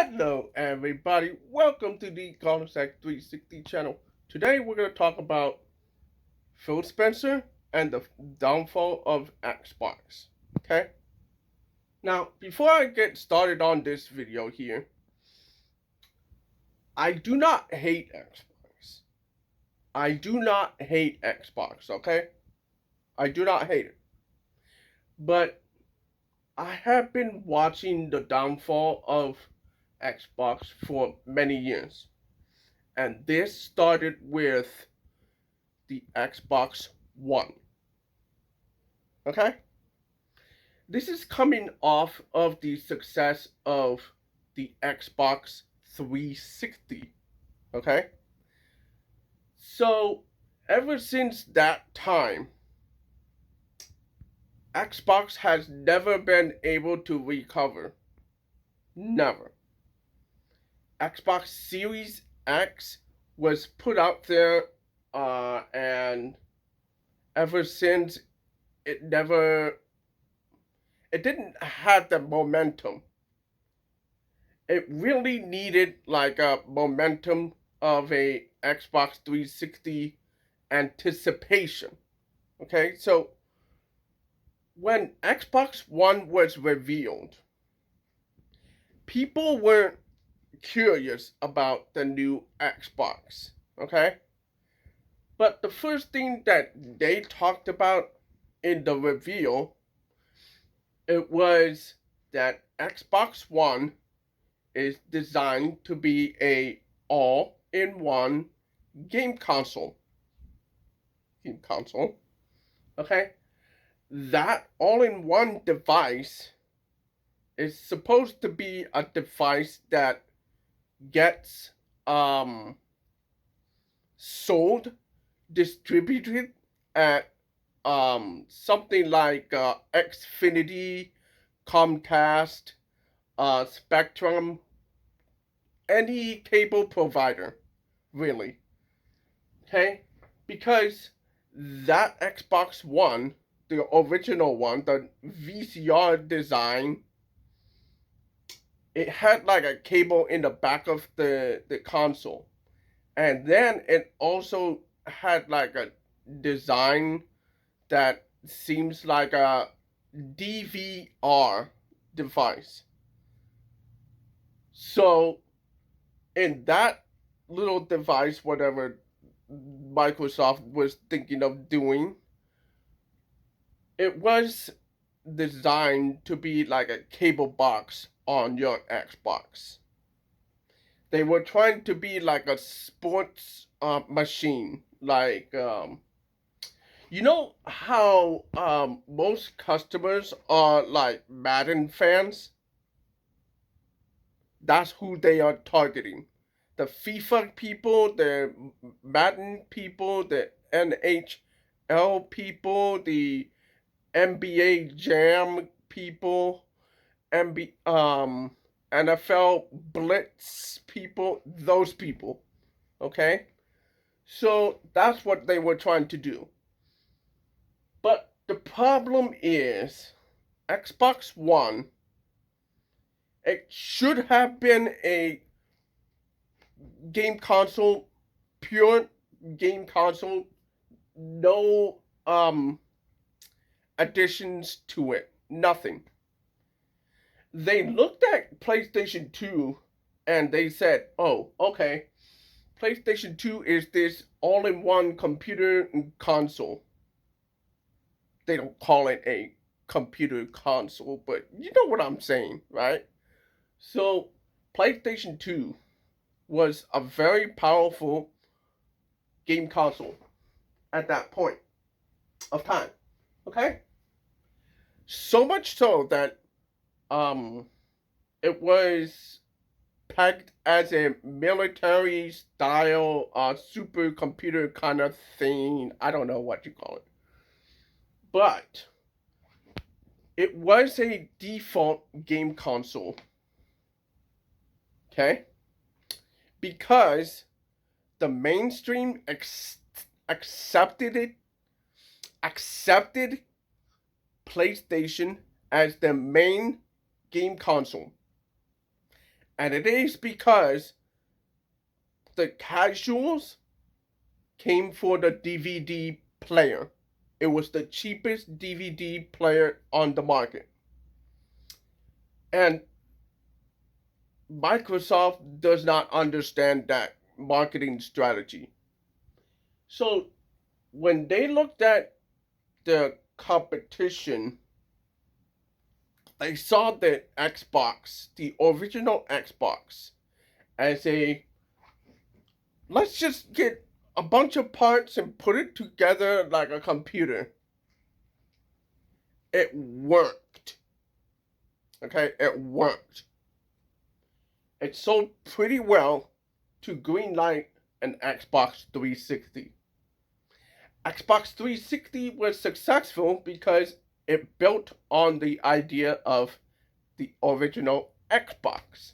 Hello, everybody. Welcome to the Contact 360 channel. Today, we're going to talk about Phil Spencer and the downfall of Xbox. Okay? Now, before I get started on this video here, I do not hate Xbox. I do not hate Xbox, okay? I do not hate it. But I have been watching the downfall of Xbox for many years. And this started with the Xbox One. Okay? This is coming off of the success of the Xbox 360. Okay? So, ever since that time, Xbox has never been able to recover. Never. Xbox Series X was put out there, and ever since it never it didn't have the momentum. It really needed like a momentum of a Xbox 360 anticipation. Okay, so when Xbox One was revealed, people weren't curious about the new Xbox. Okay, but the first thing that they talked about in the reveal, it was that Xbox One is designed to be a all-in-one game console. Game console. Okay? That all-in-one device is supposed to be a device that gets sold, distributed at something like Xfinity, Comcast, Spectrum, any cable provider, really. Okay? Because that Xbox One, the original one, the VCR design, it had like a cable in the back of the console. And then it also had like a design that seems like a DVR device. So in that little device, whatever Microsoft was thinking of doing, it was designed to be like a cable box on your Xbox. They were trying to be like a sports machine, like you know how most customers are like Madden fans. That's who they are targeting. The FIFA people, the Madden people, the NHL people, the NBA Jam people, NFL Blitz people, those people. Okay? So that's what they were trying to do. But the problem is Xbox One, it should have been a game console, pure game console, no additions to it, nothing. They looked at PlayStation 2 and they said, "Oh, okay. PlayStation 2 is this all-in-one computer console." They don't call it a computer console, but you know what I'm saying, right? So, PlayStation 2 was a very powerful game console at that point of time. Okay? So much so that um it was pegged as a military style supercomputer kind of thing. I don't know what you call it. But it was a default game console. Okay? Because the mainstream accepted it, accepted PlayStation as the main game console. And it is because the casuals came for the DVD player. It was the cheapest DVD player on the market. And Microsoft does not understand that marketing strategy. So when they looked at the competition, they saw the Xbox, the original Xbox, as a let's just get a bunch of parts and put it together like a computer. It worked. Okay, it worked. It sold pretty well to greenlight an Xbox 360. Xbox 360 was successful because it built on the idea of the original Xbox.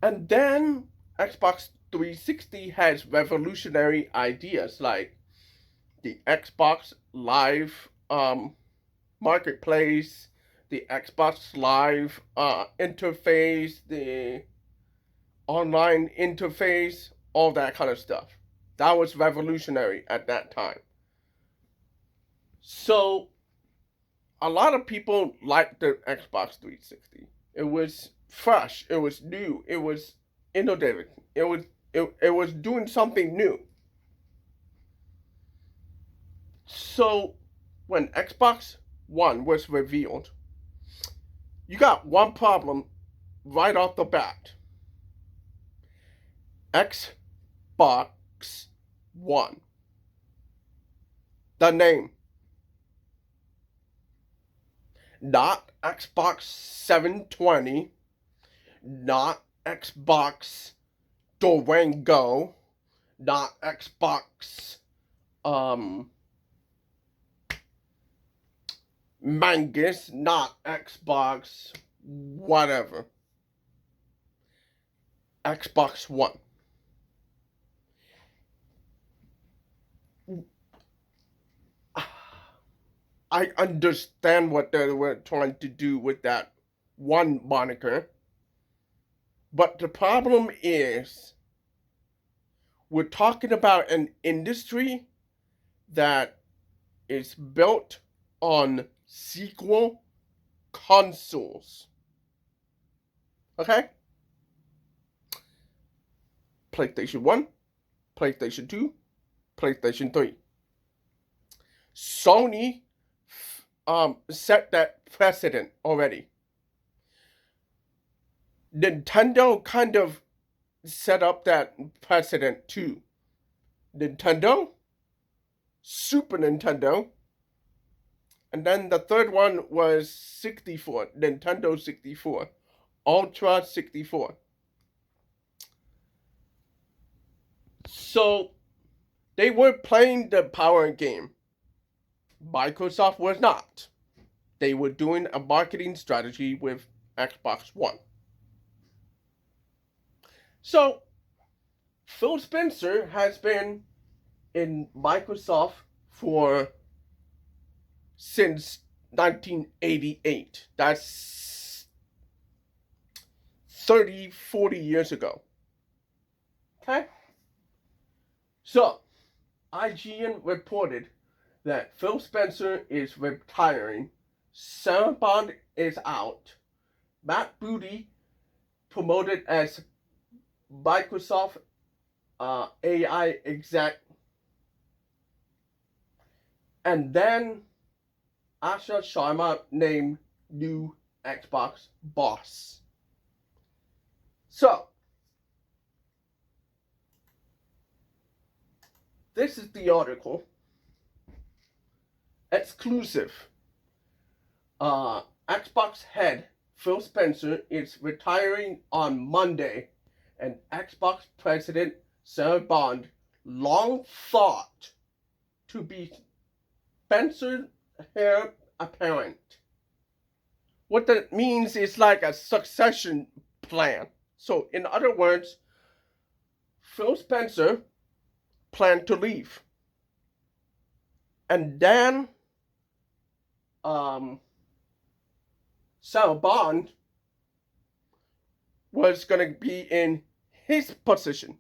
And then Xbox 360 has revolutionary ideas like the Xbox Live marketplace, the Xbox Live interface, the online interface, all that kind of stuff. That was revolutionary at that time. So a lot of people liked the Xbox 360. It was fresh, it was new, it was innovative, it was doing something new. So when Xbox One was revealed, you got one problem right off the bat. Xbox One. The name. Not Xbox 720, not Xbox Durango, not Xbox Mangus, not Xbox whatever. Xbox One. I understand what they were trying to do with that one moniker. But the problem is, we're talking about an industry that is built on sequel consoles. Okay? PlayStation 1, PlayStation 2, PlayStation 3. Sony set that precedent already. Nintendo kind of set up that precedent too. Nintendo, Super Nintendo, and then the third one was 64, Nintendo 64, Ultra 64. So they were playing the power game. Microsoft was not. They were doing a marketing strategy with Xbox One. So Phil Spencer has been in Microsoft since 1988. That's 30, 40 years ago. Okay? So, IGN reported that Phil Spencer is retiring, Sarah Bond is out, Matt Booty promoted as Microsoft AI exec, and then Asha Sharma named new Xbox boss. So, this is the article. Exclusive. Xbox head Phil Spencer is retiring on Monday, and Xbox president Sarah Bond, long thought to be Spencer heir apparent. What that means is like a succession plan. So, in other words, Phil Spencer planned to leave. And then Sarah Bond was going to be in his position.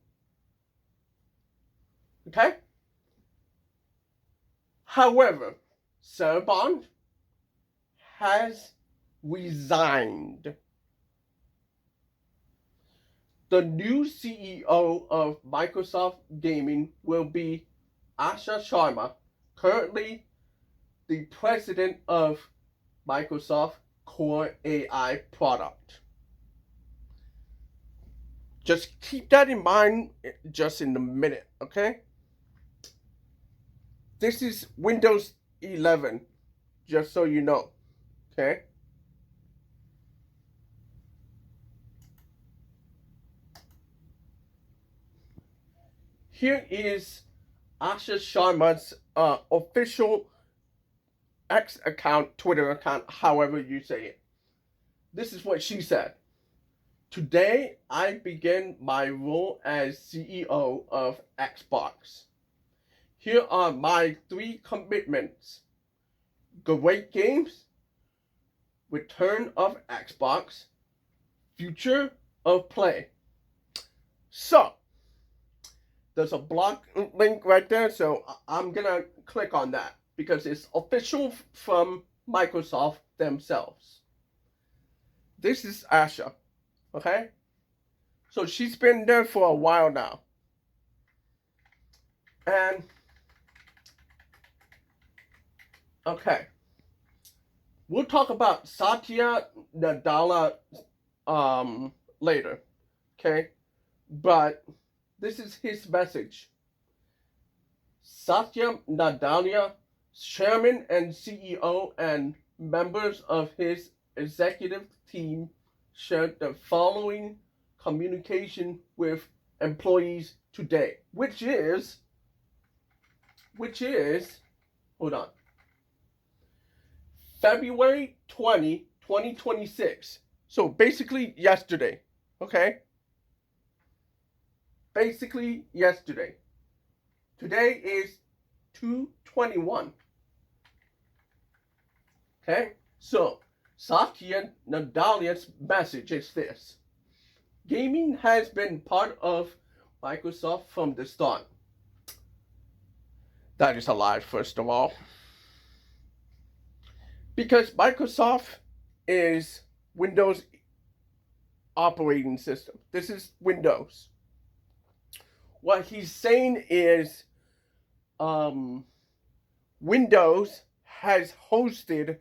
Okay? However, Sir Bond has resigned. The new CEO of Microsoft Gaming will be Asha Sharma, currently the president of Microsoft Core AI product. Just keep that in mind just in a minute, okay? This is Windows 11, just so you know, okay? Here is Asha Sharma's official X account, Twitter account, however you say it. This is what she said. Today, I begin my role as CEO of Xbox. Here are my 3 commitments. Great games, return of Xbox, future of play. So, there's a blog link right there, so I'm gonna click on that because it's official from Microsoft themselves. This is Asha, okay? So she's been there for a while now. And, okay. We'll talk about Satya Nadella later, okay? But this is his message. Satya Nadella, chairman and CEO, and members of his executive team shared the following communication with employees today, which is, hold on, February 20, 2026. So basically yesterday, okay? Basically yesterday. Today is 2/21. Okay? So, Satya Nadella's message is this. Gaming has been part of Microsoft from the start. That is a lie, first of all. Because Microsoft is Windows operating system. This is Windows. What he's saying is Windows has hosted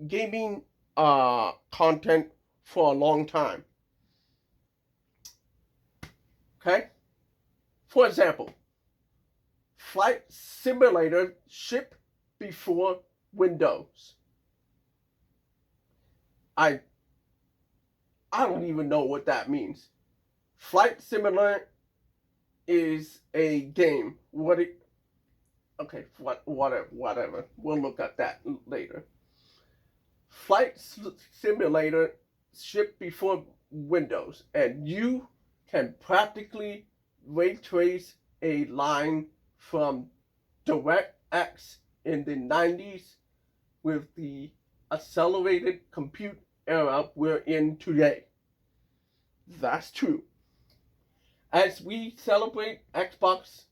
gaming content for a long time. Okay? For example, Flight Simulator shipped before Windows. I don't even know what that means. Flight Simulator is a game. Okay, whatever. We'll look at that later. Flight Simulator shipped before Windows, and you can practically ray trace a line from DirectX in the 90s with the accelerated compute era we're in today. That's true. As we celebrate Xbox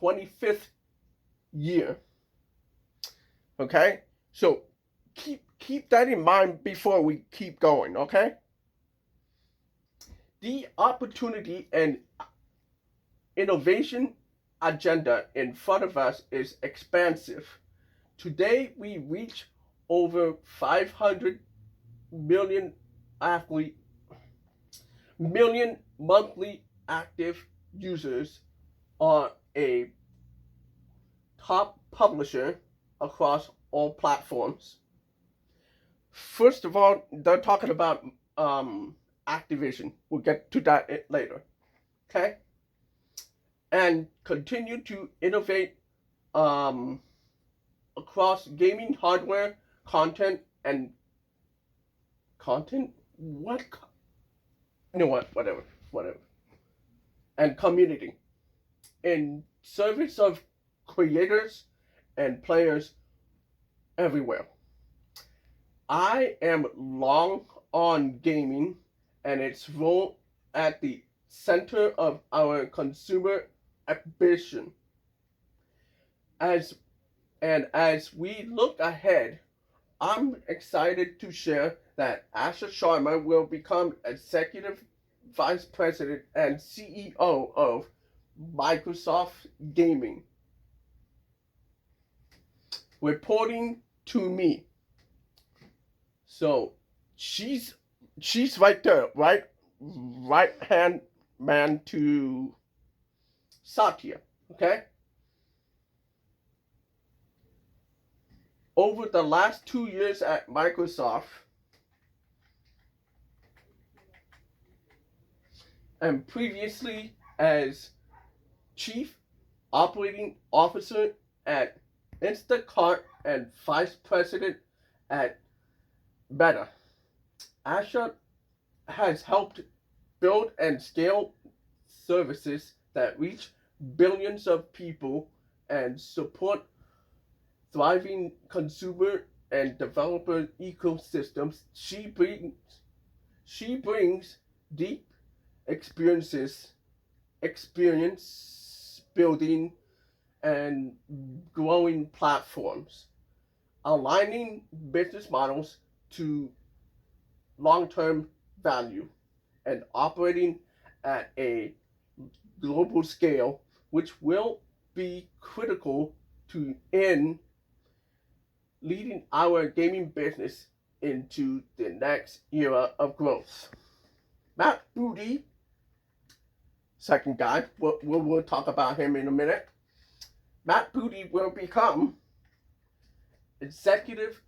25th year, okay? So keep that in mind before we keep going, okay? The opportunity and innovation agenda in front of us is expansive. Today, we reach over 500 million monthly active users are a top publisher across all platforms. First of all, they're talking about Activision. We'll get to that later. Okay? And continue to innovate across gaming hardware, content, and content? What? You know what? Whatever. And community in service of creators and players everywhere. I am long on gaming and its role at the center of our consumer ambition. As as we look ahead, I'm excited to share that Asha Sharma will become Executive Vice President and CEO of Microsoft Gaming, reporting to me. So she's right there, right hand man to Satya. Okay. Over the last 2 years at Microsoft, and previously as Chief Operating Officer at Instacart and Vice President at Meta, Asha has helped build and scale services that reach billions of people and support thriving consumer and developer ecosystems. She brings deep experience building and growing platforms, aligning business models to long-term value, and operating at a global scale, which will be critical to in leading our gaming business into the next era of growth. Matt Booty, second guy, we'll talk about him in a minute. Matt Booty will become Executive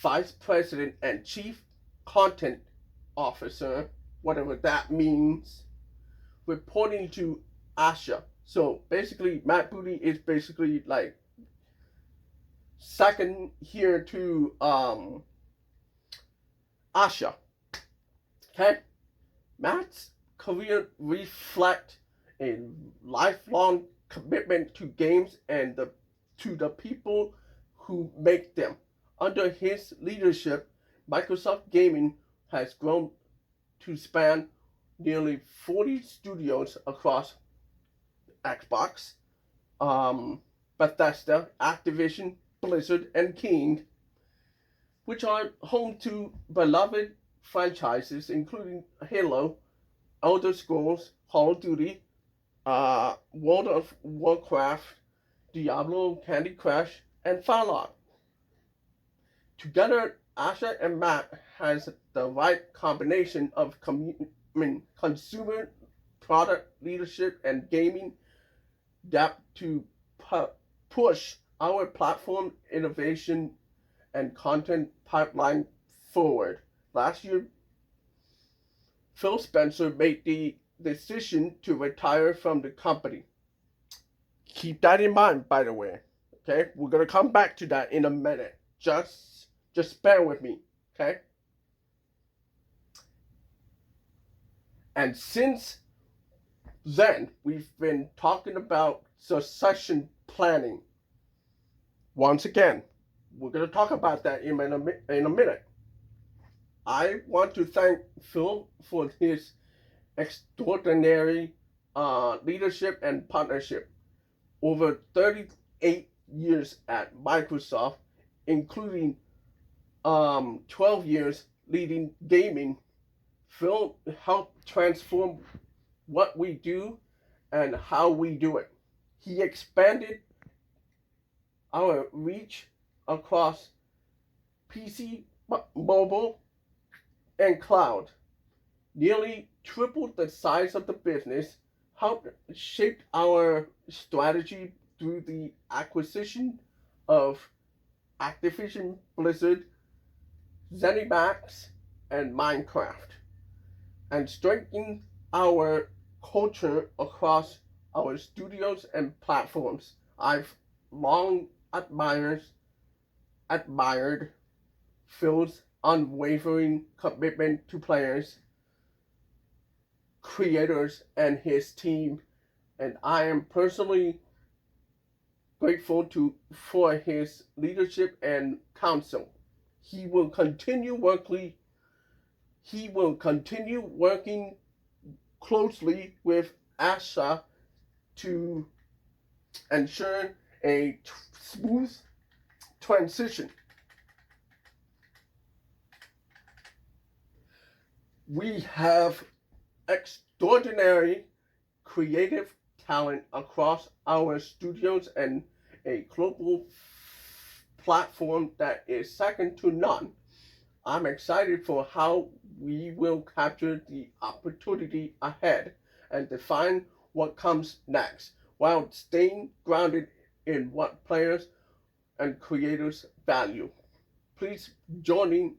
Vice President and Chief Content Officer, whatever that means, reporting to Asha. So basically, Matt Booty is basically like second here to Asha. Okay? Matt's career reflects a lifelong commitment to games and to the people who make them. Under his leadership, Microsoft Gaming has grown to span nearly 40 studios across Xbox, Bethesda, Activision, Blizzard, and King, which are home to beloved franchises including Halo, Elder Scrolls, Call of Duty, World of Warcraft, Diablo, Candy Crush, and Fallout. Together, Asha and Matt has the right combination of consumer product leadership and gaming depth to push our platform innovation and content pipeline forward. Last year, Phil Spencer made the decision to retire from the company. Keep that in mind, by the way. Okay, we're gonna come back to that in a minute. Just bear with me, okay? And since then, we've been talking about succession planning. Once again, we're gonna talk about that in a minute. I want to thank Phil for his extraordinary leadership and partnership over 38 years at Microsoft, including 12 years leading gaming. Phil helped transform what we do and how we do it. He expanded our reach across PC, mobile, and cloud, nearly tripled the size of the business, helped shape our strategy through the acquisition of Activision Blizzard, ZeniMax, and Minecraft, and strengthened our culture across our studios and platforms. I've long admired Phil's unwavering commitment to players, creators, and his team, and I am personally grateful for his leadership and counsel. He will continue he will continue working closely with Asha to ensure a smooth transition. We have extraordinary creative talent across our studios and a global platform that is second to none. I'm excited for how we will capture the opportunity ahead and define what comes next while staying grounded in what players and creators value. Please joining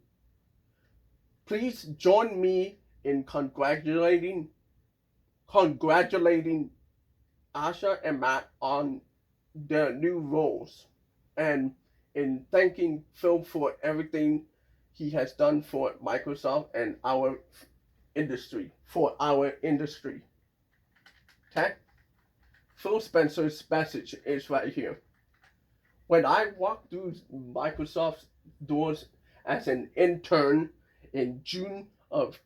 please join me in congratulating Asha and Matt on their new roles and in thanking Phil for everything he has done for Microsoft and our industry. Okay? Phil Spencer's message is right here. When I walked through Microsoft's doors as an intern in June of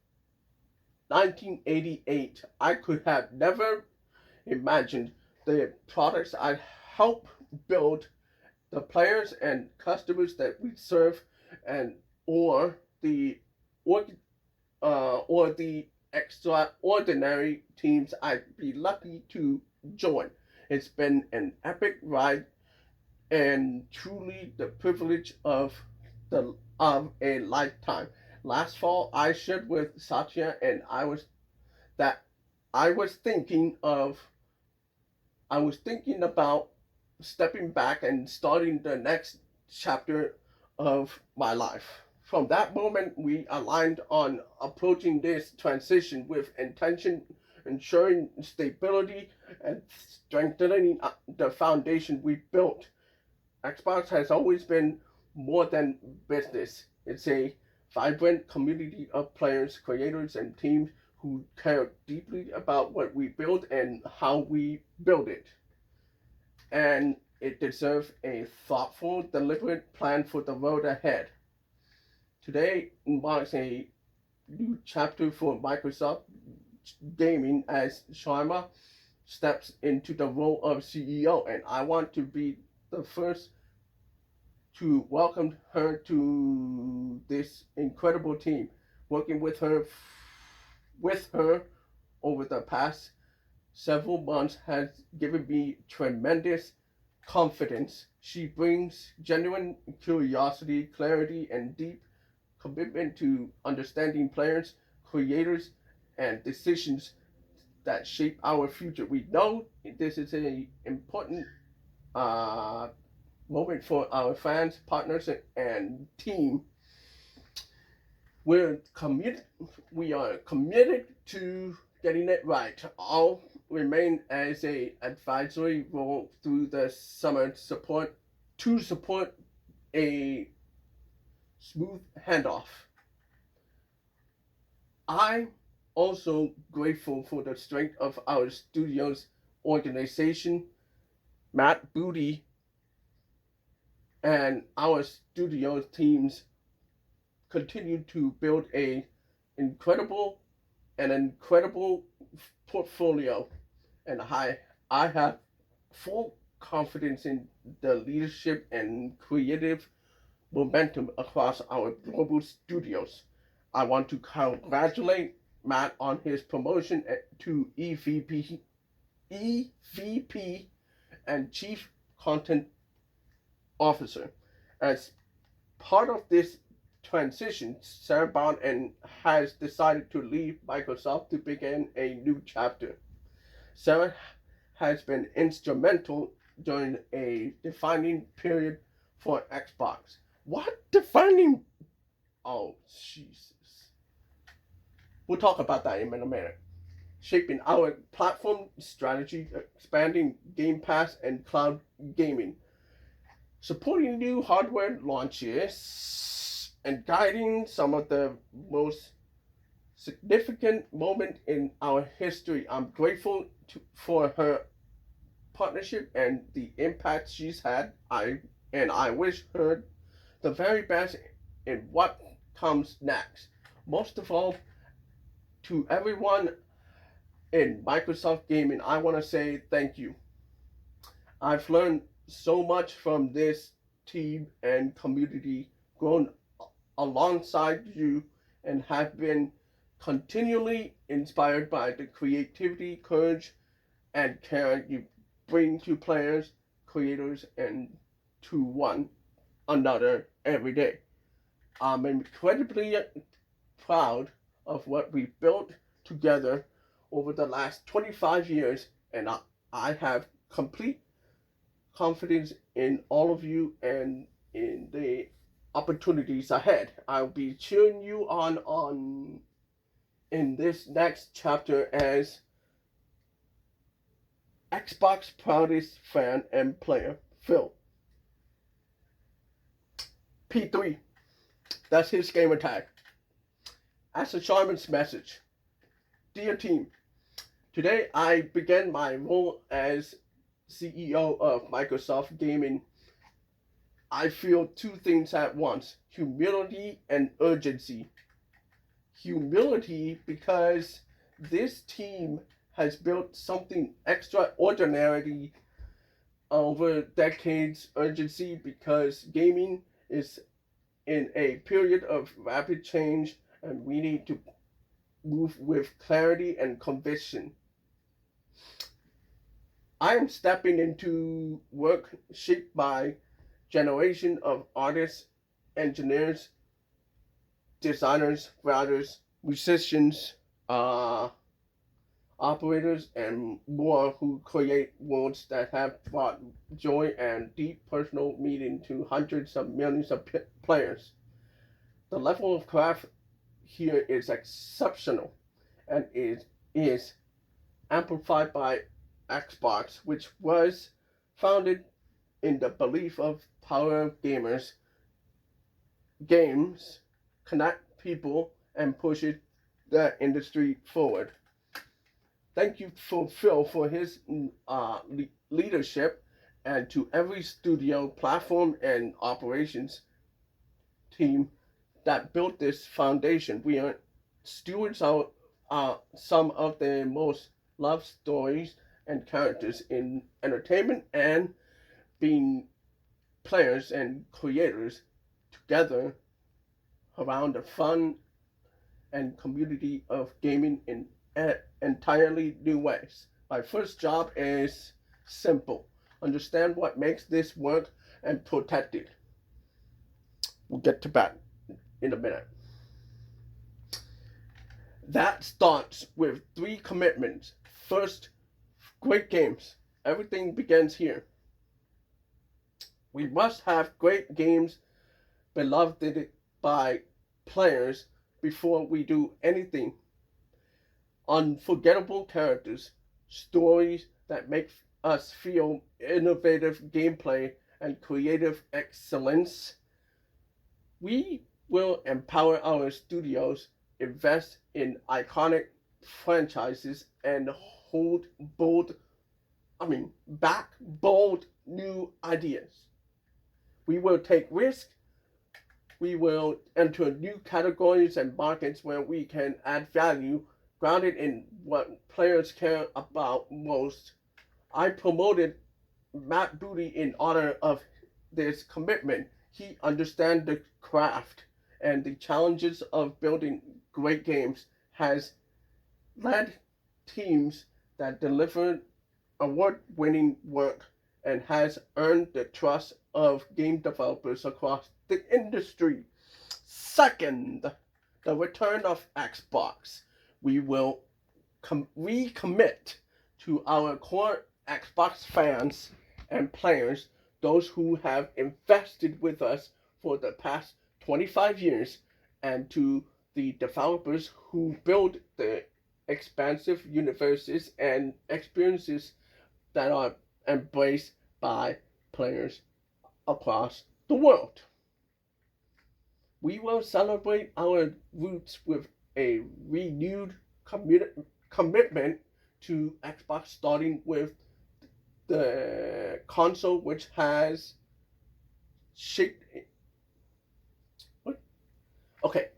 1988, I could have never imagined the products I helped build, the players and customers that we serve, and or the or the extraordinary teams I'd be lucky to join. It's been an epic ride and truly the privilege of a lifetime. Last fall, I shared with Satya, and that I was thinking of I was thinking about stepping back and starting the next chapter of my life. From that moment, we aligned on approaching this transition with intention, ensuring stability and strengthening the foundation we built. Xbox has always been more than business. It's a vibrant community of players, creators, and teams who care deeply about what we build and how we build it. And it deserves a thoughtful, deliberate plan for the road ahead. Today marks a new chapter for Microsoft Gaming as Sharma steps into the role of CEO, and I want to be the first to welcome her to this incredible team. Working with her over the past several months has given me tremendous confidence. She brings genuine curiosity, clarity, and deep commitment to understanding players, creators, and decisions that shape our future. We know this is an important uh, moment for our fans, partners, and team. We're committed. We are committed to getting it right. I'll remain as a advisory role through the summer to support a smooth handoff. I'm also grateful for the strength of our studio's organization. Matt Booty and our studio teams continue to build incredible incredible portfolio, and I have full confidence in the leadership and creative momentum across our global studios. I want to congratulate Matt on his promotion to EVP and Chief Content Officer. As part of this transition, Sarah Bond has decided to leave Microsoft to begin a new chapter. Sarah has been instrumental during a defining period for Xbox. What defining? Oh, Jesus. We'll talk about that in a minute. Shaping our platform strategy, expanding Game Pass and cloud gaming, supporting new hardware launches, and guiding some of the most significant moment in our history. I'm grateful for her partnership and the impact she's had. I wish her the very best in what comes next. most of all, to everyone in Microsoft Gaming, I want to say thank you. I've learned so much from this team and community, grown alongside you, and have been continually inspired by the creativity, courage, and care you bring to players, creators, and to one another every day. I'm incredibly proud of what we built together over the last 25 years, and I have complete confidence in all of you and in the opportunities ahead. I'll be cheering you on in this next chapter as Xbox proudest fan and player, Phil. P3, that's his gamer tag. Asha Sharma's message. Dear team, today I begin my role as CEO of Microsoft Gaming. I feel two things at once: humility and urgency. Humility because this team has built something extraordinary over decades. Urgency because gaming is in a period of rapid change and we need to move with clarity and conviction. I am stepping into work shaped by generation of artists, engineers, designers, writers, musicians, uh, operators, and more who create worlds that have brought joy and deep personal meaning to hundreds of millions of players. The level of craft here is exceptional and is amplified by Xbox, which was founded in the belief of power of gamers. Games connect people and push the industry forward. Thank you for Phil for his leadership, and to every studio, platform, and operations team that built this foundation. We are stewards of some of the most loved stories and characters in entertainment, and being players and creators together around the fun and community of gaming in entirely new ways. My first job is simple: understand what makes this work and protect it. We'll get to that in a minute. That starts with three commitments. First, great games. Everything begins here. We must have great games beloved by players before we do anything. Unforgettable characters, stories that make us feel, innovative gameplay, and creative excellence. We will empower our studios, invest in iconic franchises, and hold back bold new ideas. We will take risks. We will enter new categories and markets where we can add value, grounded in what players care about most. I promoted Matt Booty in honor of this commitment. He understands the craft and the challenges of building great games, has led teams that deliver award-winning work, and has earned the trust of game developers across the industry. Second, the return of Xbox. We will recommit to our core Xbox fans and players, those who have invested with us for the past 25 years, and to the developers who build the expansive universes and experiences that are embraced by players across the world. We will celebrate our roots with a renewed commitment to Xbox, starting with the console, which has shaped. What? Okay.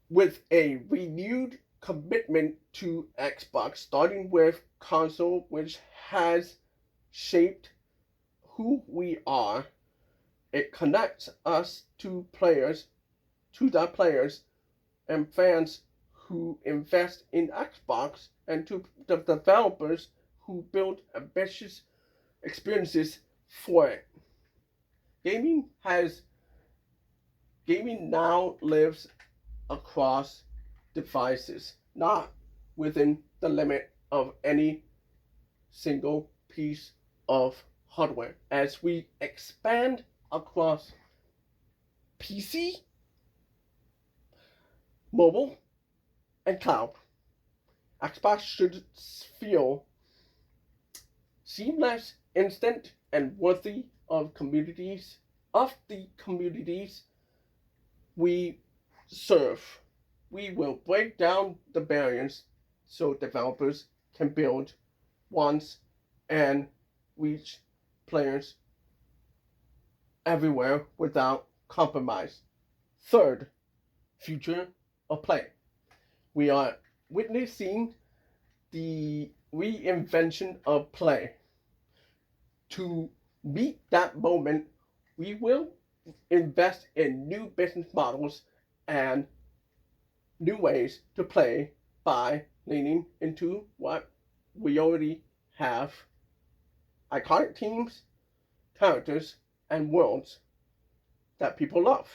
with a renewed commitment to Xbox, starting with console, which has shaped who we are. It connects us to the players and fans who invest in Xbox, and to the developers who build ambitious experiences for it. Gaming has Gaming now lives across devices, not within the limit of any single piece of hardware. As we expand across PC, mobile, and cloud, Xbox should feel seamless, instant, and worthy of the communities we serve. We will break down the barriers so developers can build once and reach players everywhere without compromise. Third, future of play. We are witnessing the reinvention of play. To meet that moment, we will invest in new business models and new ways to play by leaning into what we already have: iconic teams, characters, and worlds that people love.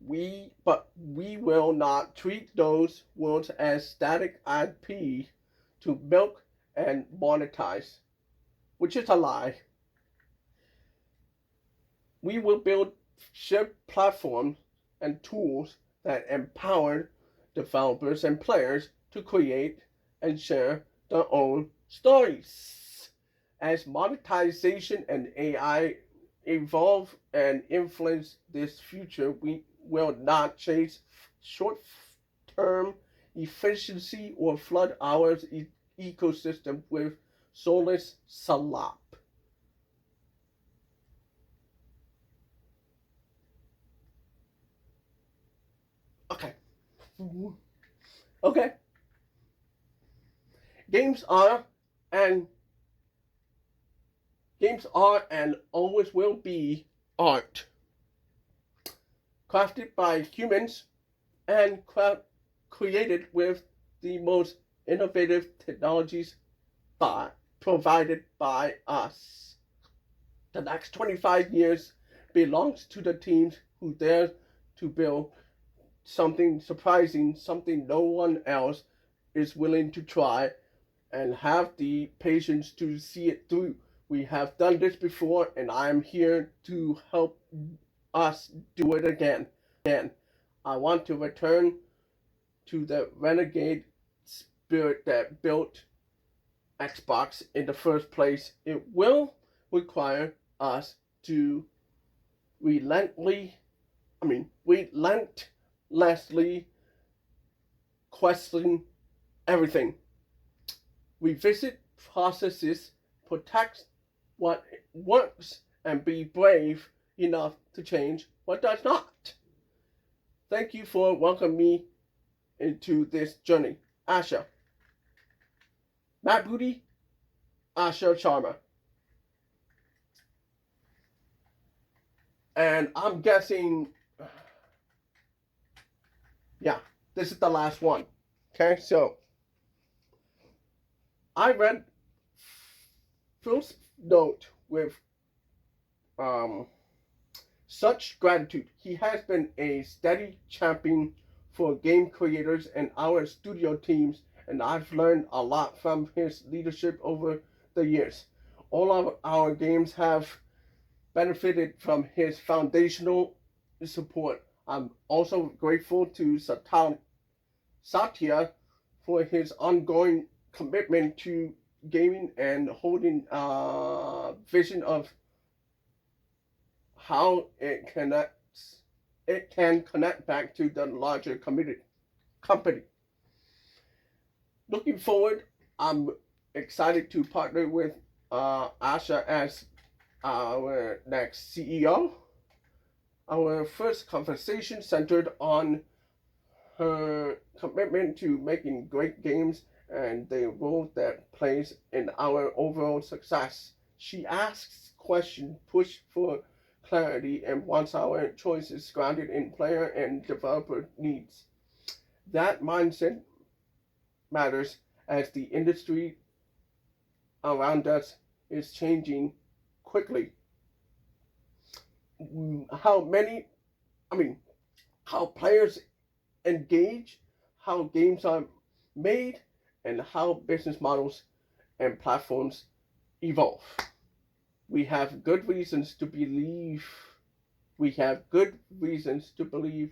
We will not treat those worlds as static IP to milk and monetize, which is a lie. We will build shared platforms and tools that empower developers and players to create and share their own stories. As monetization and AI evolve and influence this future, we will not chase short term efficiency or flood our ecosystem with soulless slop. Okay. Okay. Games are and games are and always will be art, crafted by humans and created with the most innovative technologies provided by us. The next 25 years belongs to the teams who dare to build something surprising, something no one else is willing to try, and have the patience to see it through. We have done this before, and I am here to help us do it again. I want to return to the renegade spirit that built Xbox in the first place. It will require us to relentlessly question everything. Revisit processes, protect what works, and be brave enough to change what does not. Thank you for welcoming me into this journey. Asha. Matt Booty, Asha Sharma. And I'm guessing, yeah, this is the last one. Okay, so I read Phil's note with um, such gratitude. He has been a steady champion for game creators and our studio teams, and I've learned a lot from his leadership over the years. All of our games have benefited from his foundational support. I'm also grateful to Satya for his ongoing commitment to gaming and holding a vision of how it can connect back to the larger company. Looking forward, I'm excited to partner with Asha as our next CEO. Our first conversation centered on her commitment to making great games and the role that plays in our overall success. She asks questions, push for clarity, and wants our choices grounded in player and developer needs. That mindset matters as the industry around us is changing quickly. How many, I mean, how players engage, how games are made, and how business models and platforms evolve. We have good reasons to believe we have good reasons to believe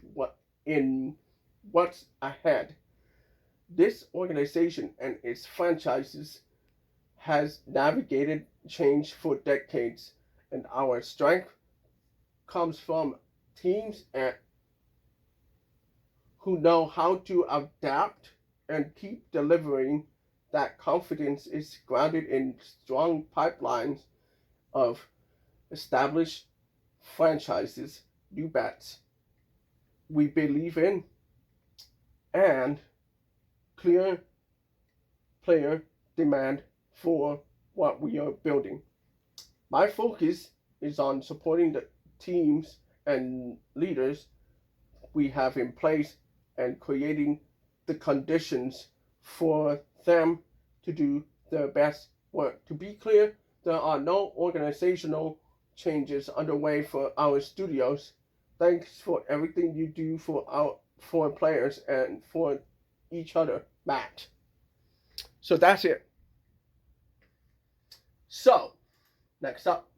what's ahead. This organization and its franchises has navigated change for decades, and our strength comes from teams who know how to adapt and keep delivering. That confidence is grounded in strong pipelines of established franchises, new bets we believe in, and clear player demand for what we are building. My focus is on supporting the teams and leaders we have in place and creating the conditions for them to do their best work. To be clear, there are no organizational changes underway for our studios. Thanks for everything you do for players and for each other, Matt. So that's it. So, next up.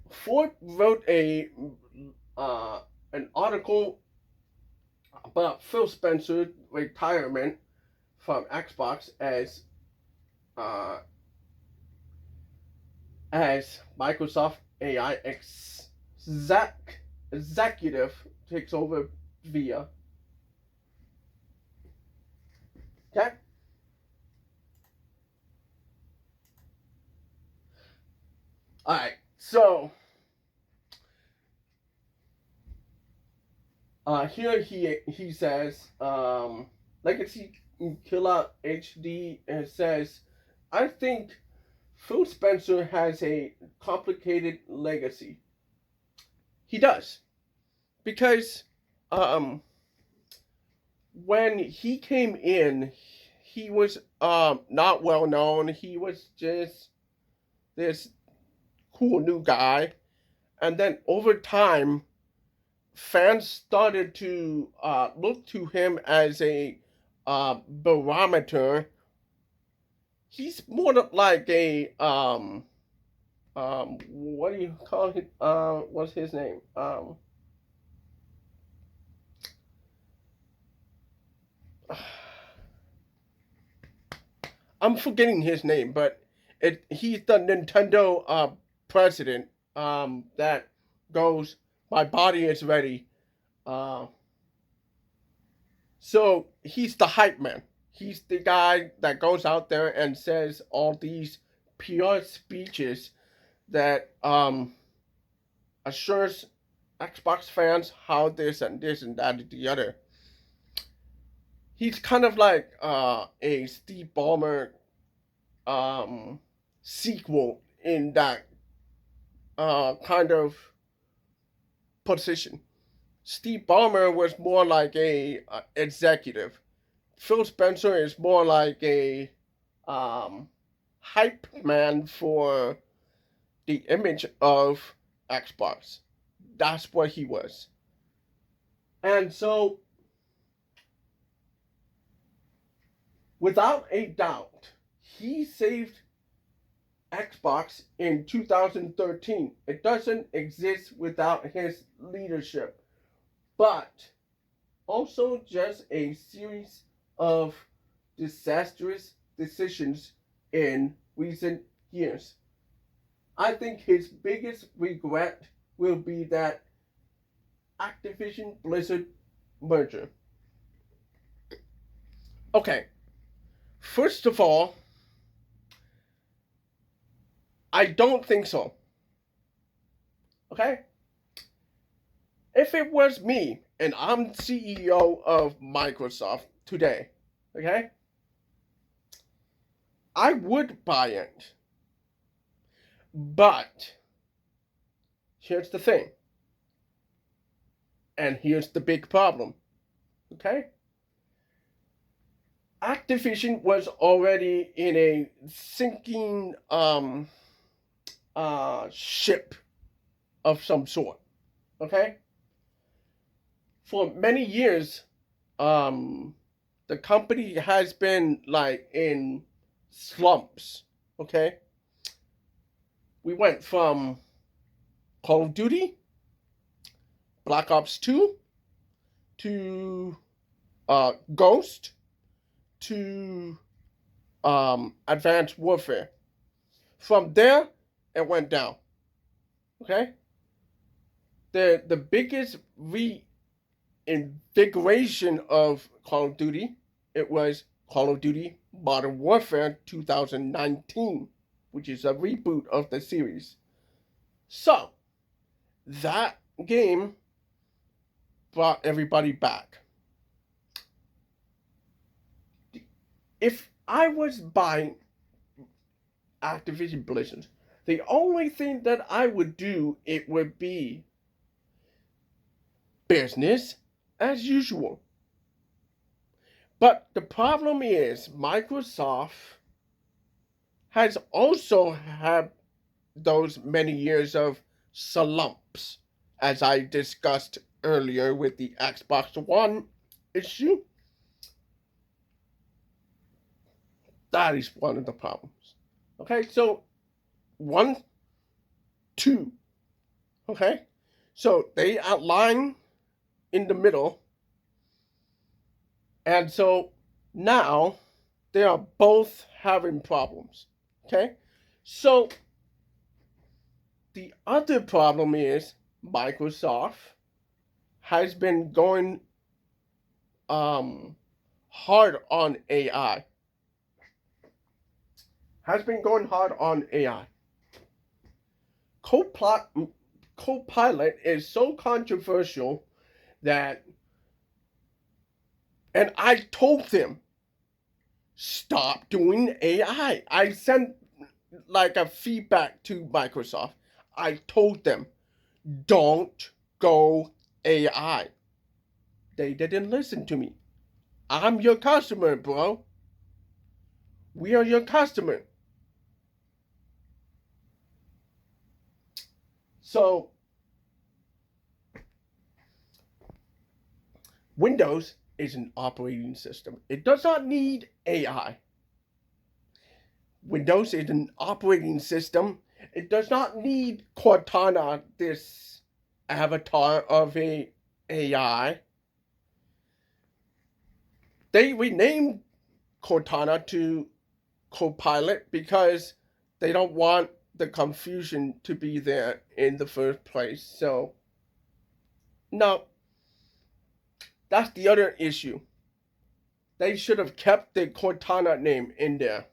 Ford wrote an article about Phil Spencer's retirement from Xbox as Microsoft AI executive takes over via. Okay. All right. So here he says, Legacy Killer HD says, I think Phil Spencer has a complicated legacy. He does, because when he came in, he was not well known. He was just this cool new guy, and then over time, fans started to look to him as a barometer. He's more like a what do you call it? What's his name? I'm forgetting his name, but he's the Nintendo president that goes, my body is ready. Uh, so he's the hype man. He's the guy that goes out there and says all these PR speeches that assures Xbox fans how this and this and that and the other. He's kind of like a Steve Ballmer sequel in that kind of position. Steve Ballmer was more like a executive. Phil Spencer is more like a hype man for the image of Xbox. That's what he was. And so, without a doubt, he saved Xbox in 2013. It doesn't exist without his leadership, but also just a series of disastrous decisions in recent years. I think his biggest regret will be that Activision Blizzard merger. Okay, first of all, I don't think so. Okay? If it was me and I'm CEO of Microsoft today, okay, I would buy it. But here's the thing, and here's the big problem, okay? Activision was already in a sinking ship of some sort, okay? For many years, the company has been like in slumps, okay? We went from Call of Duty, Black Ops 2, to Ghost, to Advanced Warfare. From there, it went down. Okay? The biggest reinvigoration of Call of Duty, it was Call of Duty Modern Warfare 2019, which is a reboot of the series. So, that game brought everybody back. If I was buying Activision Blizzard, the only thing that I would do, it would be business as usual. But the problem is Microsoft has also had those many years of slumps, as I discussed earlier with the Xbox One issue. That is one of the problems. Okay, so 1, 2. Okay, so they outline in the middle, and so now they are both having problems. Okay, so the other problem is Microsoft has been going hard on AI. Has been going hard on AI. Copilot is so controversial that, and I told them, stop doing AI. I sent like a feedback to Microsoft. I told them, don't go AI. They didn't listen to me. I'm your customer, bro. We are your customer. So, Windows is an operating system. It does not need AI. Windows is an operating system. It does not need Cortana, this avatar of a AI. They renamed Cortana to Copilot because they don't want the confusion to be there in the first place. So, no, that's the other issue. They should have kept the Cortana name in there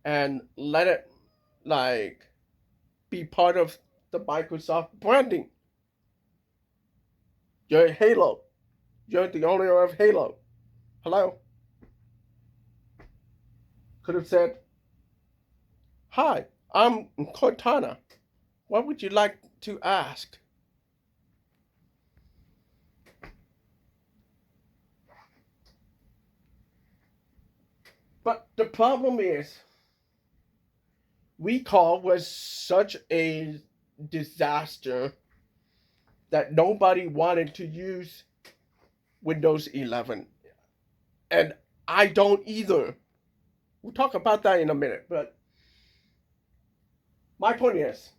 and let it like be part of the Microsoft branding. You're Halo. You're the owner of Halo. Hello? Could have said, hi, I'm Cortana. What would you like to ask? But the problem is, Recall was such a disaster that nobody wanted to use Windows 11. And I don't either. We'll talk about that in a minute. But my point is,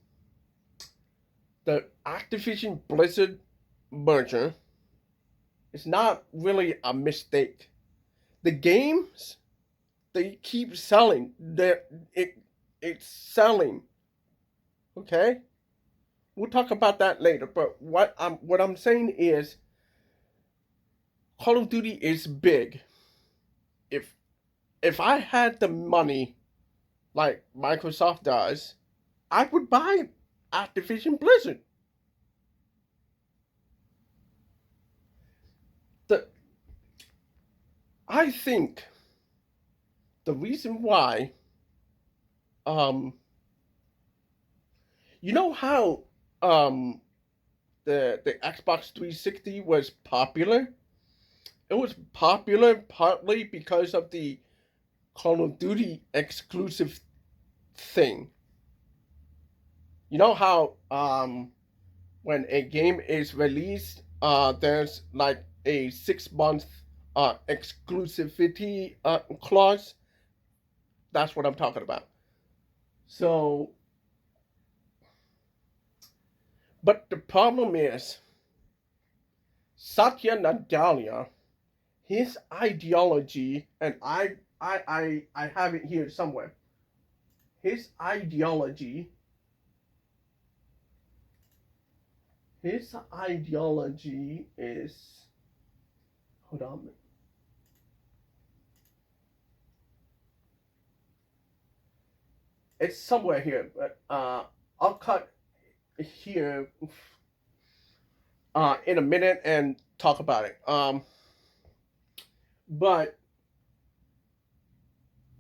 the Activision Blizzard merger is not really a mistake. The games, they keep selling. It's selling. Okay? We'll talk about that later. But what I'm saying is, Call of Duty is big. If I had the money like Microsoft does, I would buy Activision Blizzard. I think the reason why, um, you know how um, the Xbox 360 was popular? It was popular partly because of the Call of Duty exclusive thing. You know how when a game is released, there's like a 6 month exclusivity clause. That's what I'm talking about. So, but the problem is Satya Nadella, his ideology, and I have it here somewhere. His ideology, his ideology is, hold on. It's somewhere here, but I'll cut here in a minute and talk about it. But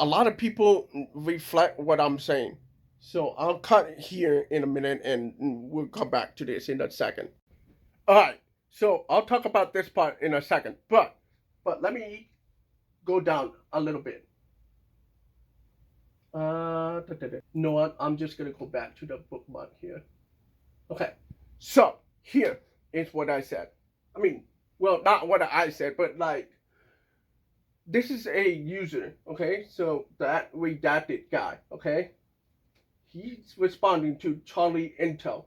a lot of people reflect what I'm saying. So I'll cut here in a minute and we'll come back to this in a second. All right. So I'll talk about this part in a second. But let me go down a little bit. You know what? I'm just gonna go back to the bookmark here. Okay. So here is what I said. I mean, well, not what I said, but like this is a user, okay? So that redacted guy, okay? He's responding to Charlie Intel.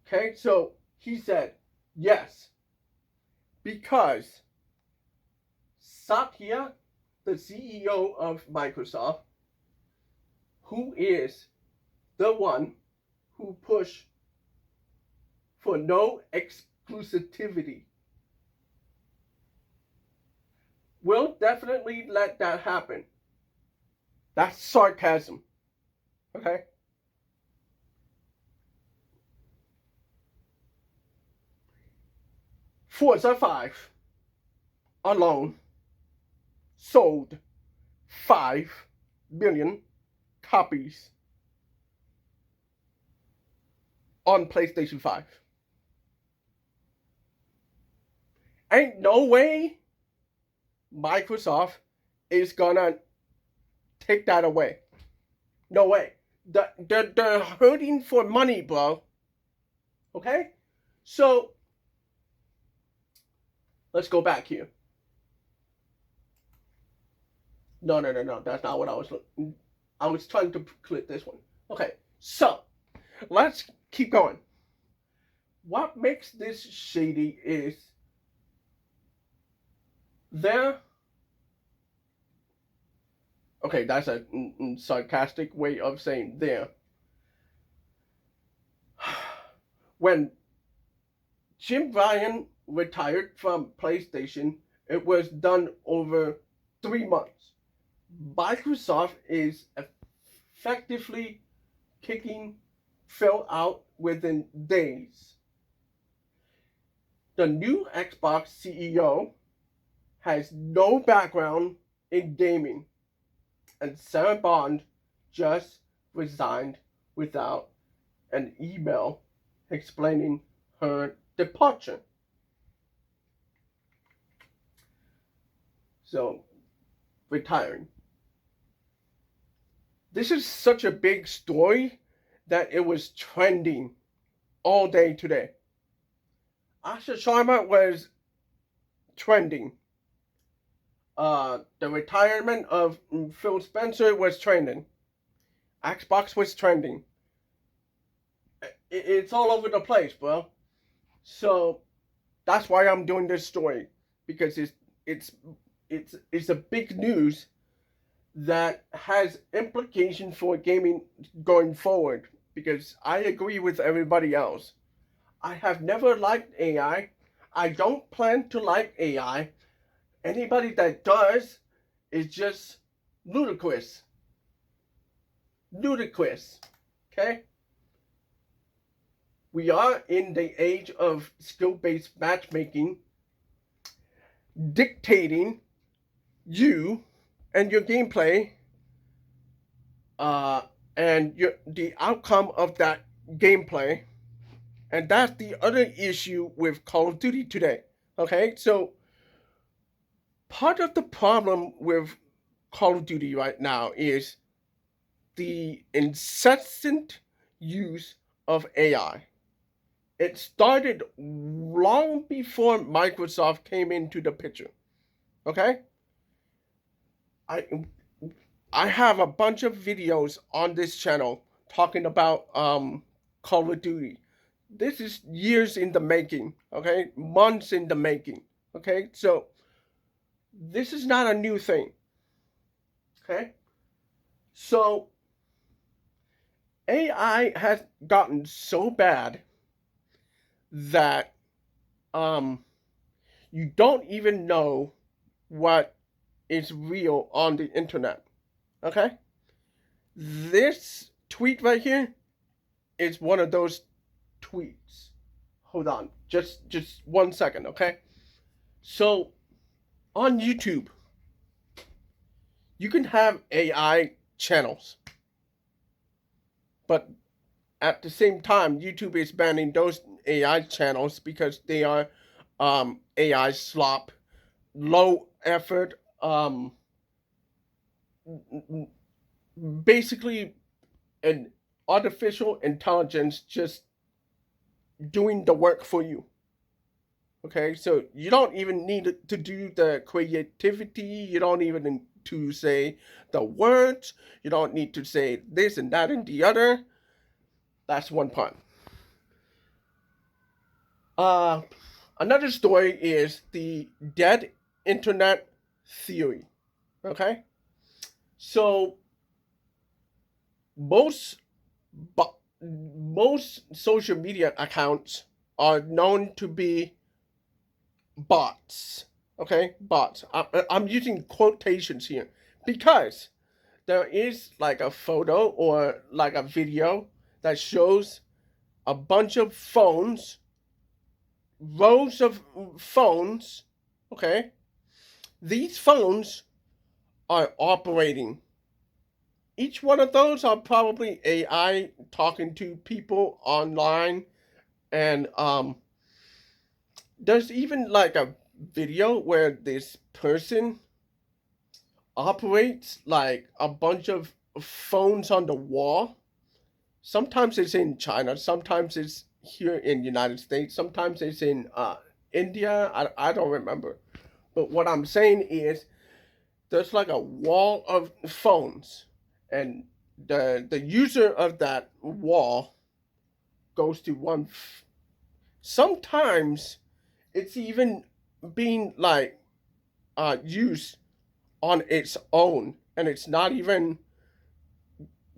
Okay, so he said yes, because Satya, the CEO of Microsoft, who is the one who pushed for no exclusivity, will definitely let that happen. That's sarcasm. Okay? Forza 5 alone sold 5 million copies on PlayStation 5. Ain't no way Microsoft is gonna take that away. No way. They're hurting for money, bro. Okay? So, let's go back here. No. That's not what I was looking. I was trying to click this one. Okay. So, let's keep going. What makes this shady is there. Okay, that's a sarcastic way of saying there. When Jim Ryan retired from PlayStation, it was done over 3 months. Microsoft is effectively kicking Phil out within days. The new Xbox CEO has no background in gaming, and Sarah Bond just resigned without an email explaining her departure. So, retiring. This is such a big story that it was trending all day today. Asha Sharma was trending. The retirement of Phil Spencer was trending. Xbox was trending. It's all over the place, bro. So that's why I'm doing this story, because it's a big news that has implication for gaming going forward. Because I agree with everybody else. I have never liked AI. I don't plan to like AI. Anybody that does is just ludicrous. Ludicrous. Okay? We are in the age of skill-based matchmaking, dictating you and your gameplay, uh, and the outcome of that gameplay. And that's the other issue with Call of Duty today. Okay, so part of the problem with Call of Duty right now is the incessant use of AI. It started long before Microsoft came into the picture. Okay, I I have a bunch of videos on this channel talking about Call of Duty. This is years in the making, okay? Months in the making, okay? So this is not a new thing, okay? So AI has gotten so bad that um you don't even know what is real on the internet, okay? This tweet right here is one of those tweets. Hold on, just 1 second, okay? So on YouTube, you can have AI channels, but at the same time, YouTube is banning those AI channels because they are AI slop, low effort, basically an artificial intelligence just doing the work for you. Okay, so you don't even need to do the creativity. You don't even need to say the words. You don't need to say this and that and the other. That's one part. Uh, Another story is the dead internet theory. Okay, so most most social media accounts are known to be bots. Okay, bots. I'm using quotations here because there is like a photo or like a video that shows a bunch of phones, rows of phones. Okay, these phones are operating. Each one of those are probably AI talking to people online, and there's even like a video where this person operates like a bunch of phones on the wall. Sometimes it's in China, sometimes it's here in United States, sometimes it's in India. I don't remember. But what I'm saying is there's like a wall of phones, and the user of that wall goes to one. Sometimes it's even being like used on its own, and it's not even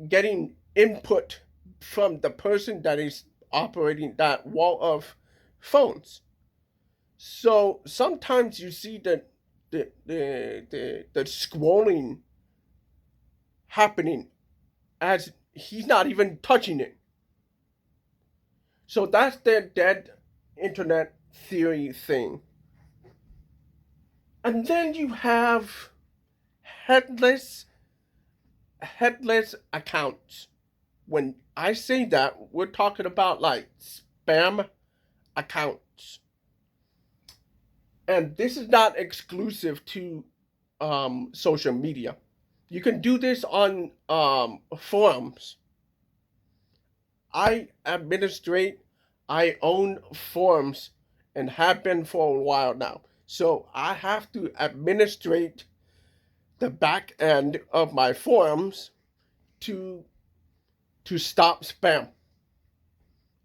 getting input from the person that is operating that wall of phones. So sometimes you see the scrolling happening as he's not even touching it. So that's the dead internet theory thing. And then you have headless headless accounts. When I say that, we're talking about like spam accounts. And this is not exclusive to social media. You can do this on forums. I administrate, I own forums and have been for a while now. So I have to administrate the back end of my forums to stop spam.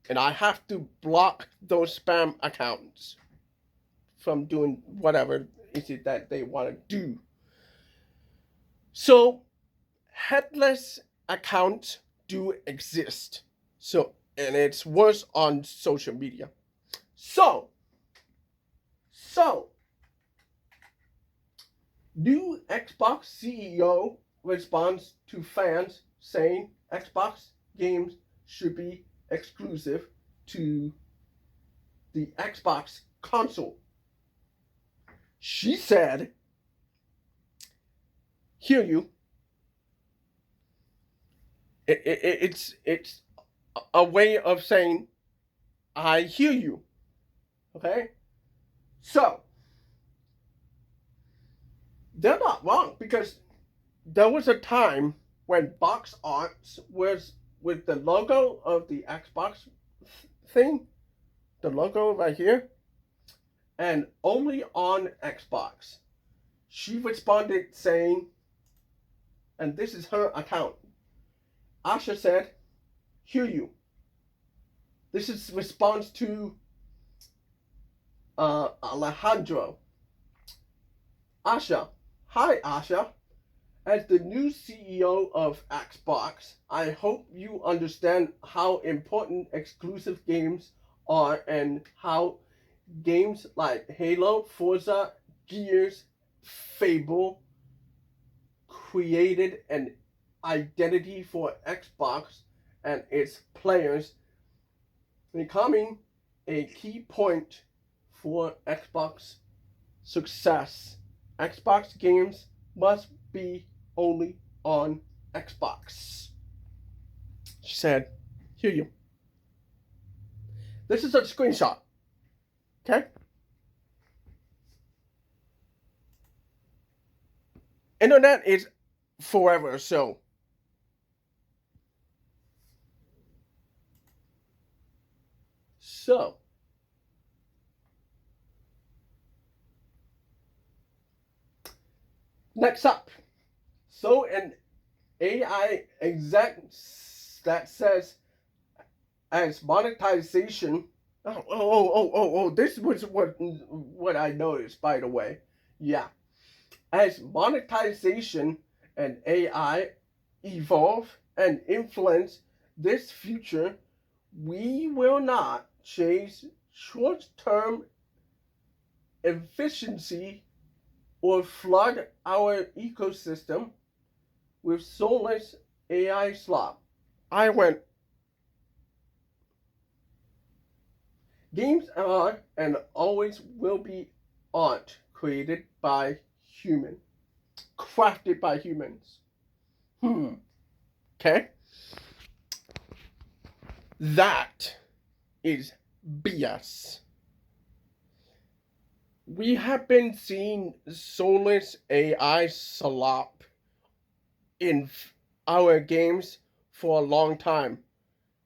And I have to block those spam accounts from doing whatever is it that they want to do. So headless accounts do exist. So and it's worse on social media. So so new Xbox CEO responds to fans saying Xbox games should be exclusive to the Xbox console. She said hear you. It's a way of saying I hear you. Okay? So, they're not wrong because there was a time when box arts was with the logo of the Xbox thing, the logo right here, and only on Xbox. She responded saying, and this is her account. Asha said, hear you. This is response to Alejandro. Asha. Hi, Asha. As the new CEO of Xbox, I hope you understand how important exclusive games are and how games like Halo, Forza, Gears, Fable created an identity for Xbox and its players, becoming a key point for Xbox success. Xbox games must be only on Xbox. She said, hear you. This is a screenshot. Okay? Internet is forever, so next up. So an AI exec that says as monetization. This was what I noticed, by the way. Yeah. As monetization and AI evolve and influence this future, we will not chase short-term efficiency or flood our ecosystem with soulless AI slop. I went, games are and always will be art created by human, crafted by humans. Okay? That is BS. We have been seeing soulless AI slop in our games for a long time.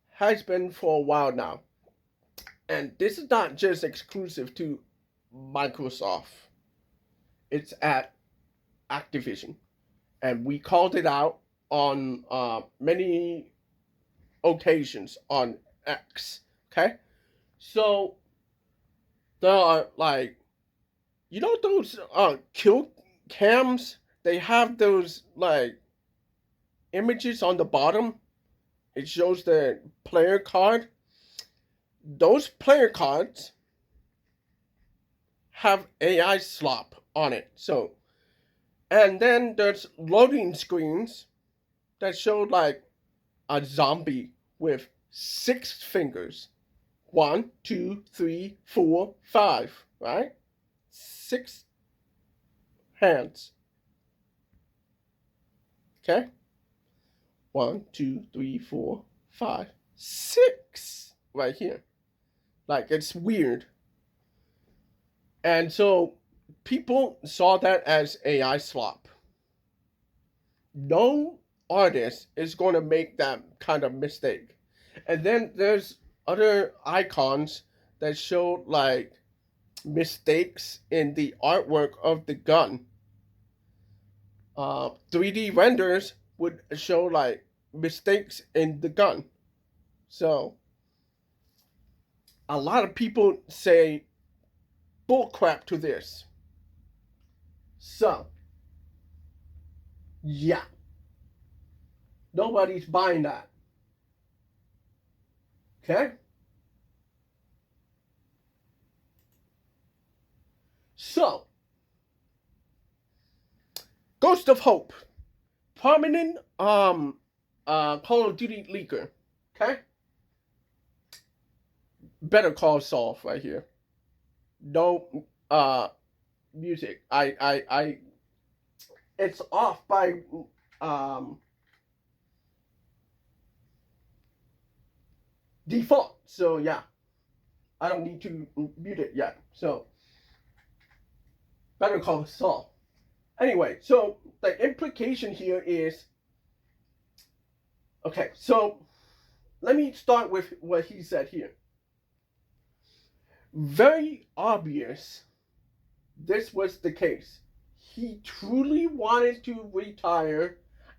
Has been for a while now. And this is not just exclusive to Microsoft. It's at Activision. And we called it out on many occasions on X. Okay? So there are like, you know those kill cams? They have those like images on the bottom. It shows the player card. Those player cards have AI slop on it. So, and then there's loading screens that show like a zombie with 6 fingers. 1, 2, 3, 4, 5, right? 6 hands. Okay? 1, 2, 3, 4, 5, 6 right here. Like, it's weird. And so people saw that as AI slop. No artist is going to make that kind of mistake. And then there's other icons that show like mistakes in the artwork of the gun. 3D renders would show like mistakes in the gun. So a lot of people say bullcrap to this. So yeah, nobody's buying that. Okay? So, Ghost of Hope, prominent Call of Duty leaker. Okay? Better Call Saul right here. No music. it's off by default. So yeah, I don't need to mute it yet. So better call Saul. Anyway, so the implication here is, okay, so let me start with what he said here. Very obvious this was the case. He truly wanted to retire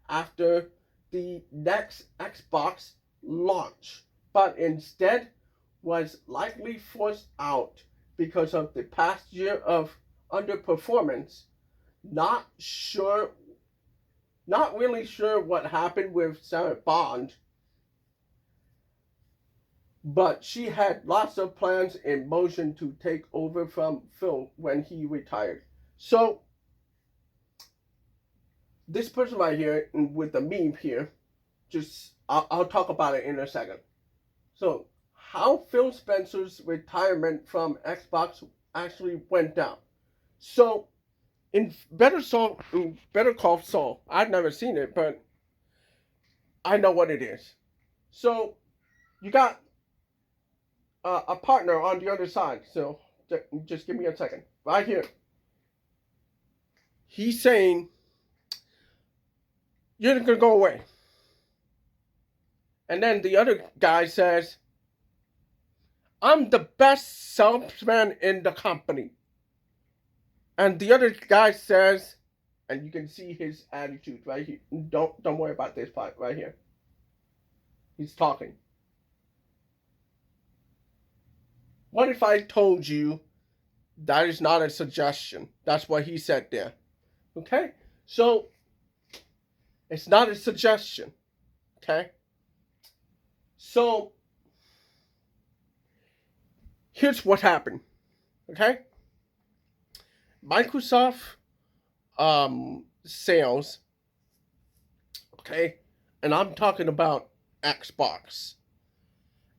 after the next Xbox launch, but instead was likely forced out because of the past year of underperformance. Not really sure what happened with Sarah Bond, but she had lots of plans in motion to take over from Phil when he retired. So this person right here with the meme here, I'll talk about it in a second. So how Phil Spencer's retirement from Xbox actually went down. So in Better Call Saul, I've never seen it, but I know what it is. So you got a partner on the other side. So just give me a second. Right here. He's saying, you're going to go away. And then the other guy says, I'm the best salesman in the company. And the other guy says, and you can see his attitude right here. Don't worry about this part right here. He's talking. What if I told you that is not a suggestion? That's what he said there. Okay? So, it's not a suggestion. Okay? So, here's what happened. Okay? Microsoft sales, okay, and I'm talking about Xbox.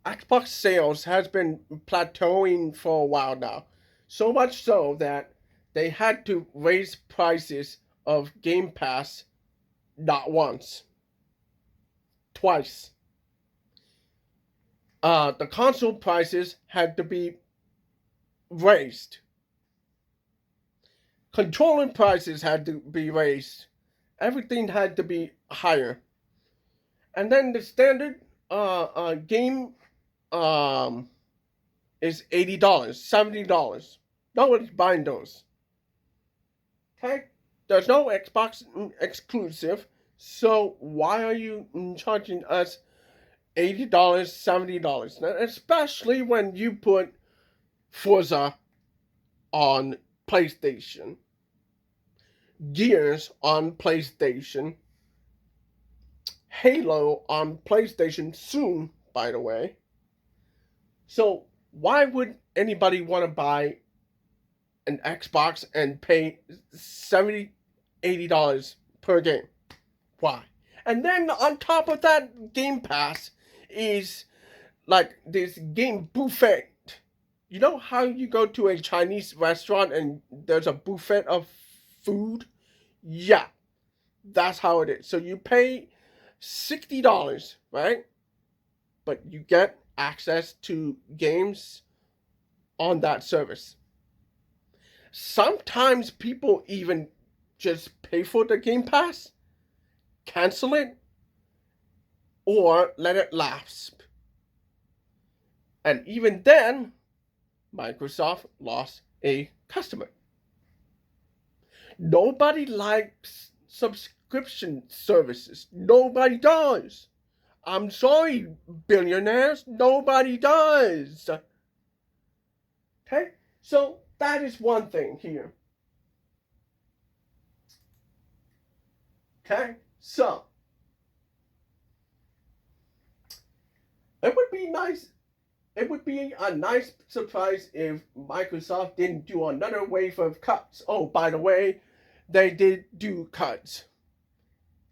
Xbox sales has been plateauing for a while now. So much so that they had to raise prices of Game Pass not once, twice. The console prices had to be raised. Controller prices had to be raised. Everything had to be higher. And then the standard game is $80, $70. No one's buying those. Okay? There's no Xbox exclusive, so why are you charging us $80, $70? Now, especially when you put Forza on PlayStation, Gears on PlayStation, Halo on PlayStation soon, by the way. So why would anybody want to buy an Xbox and pay $70, $80 per game? Why? And then on top of that, Game Pass is like this game buffet. You know how you go to a Chinese restaurant and there's a buffet of food? Yeah, that's how it is. So you pay $60, right? But you get access to games on that service. Sometimes people even just pay for the Game Pass, cancel it, or let it lapse. And even then, Microsoft lost a customer. Nobody likes subscription services. Nobody does. I'm sorry, billionaires. Nobody does. Okay? So that is one thing here. Okay? So it would be nice. It would be a nice surprise if Microsoft didn't do another wave of cuts. Oh, by the way, they did do cuts.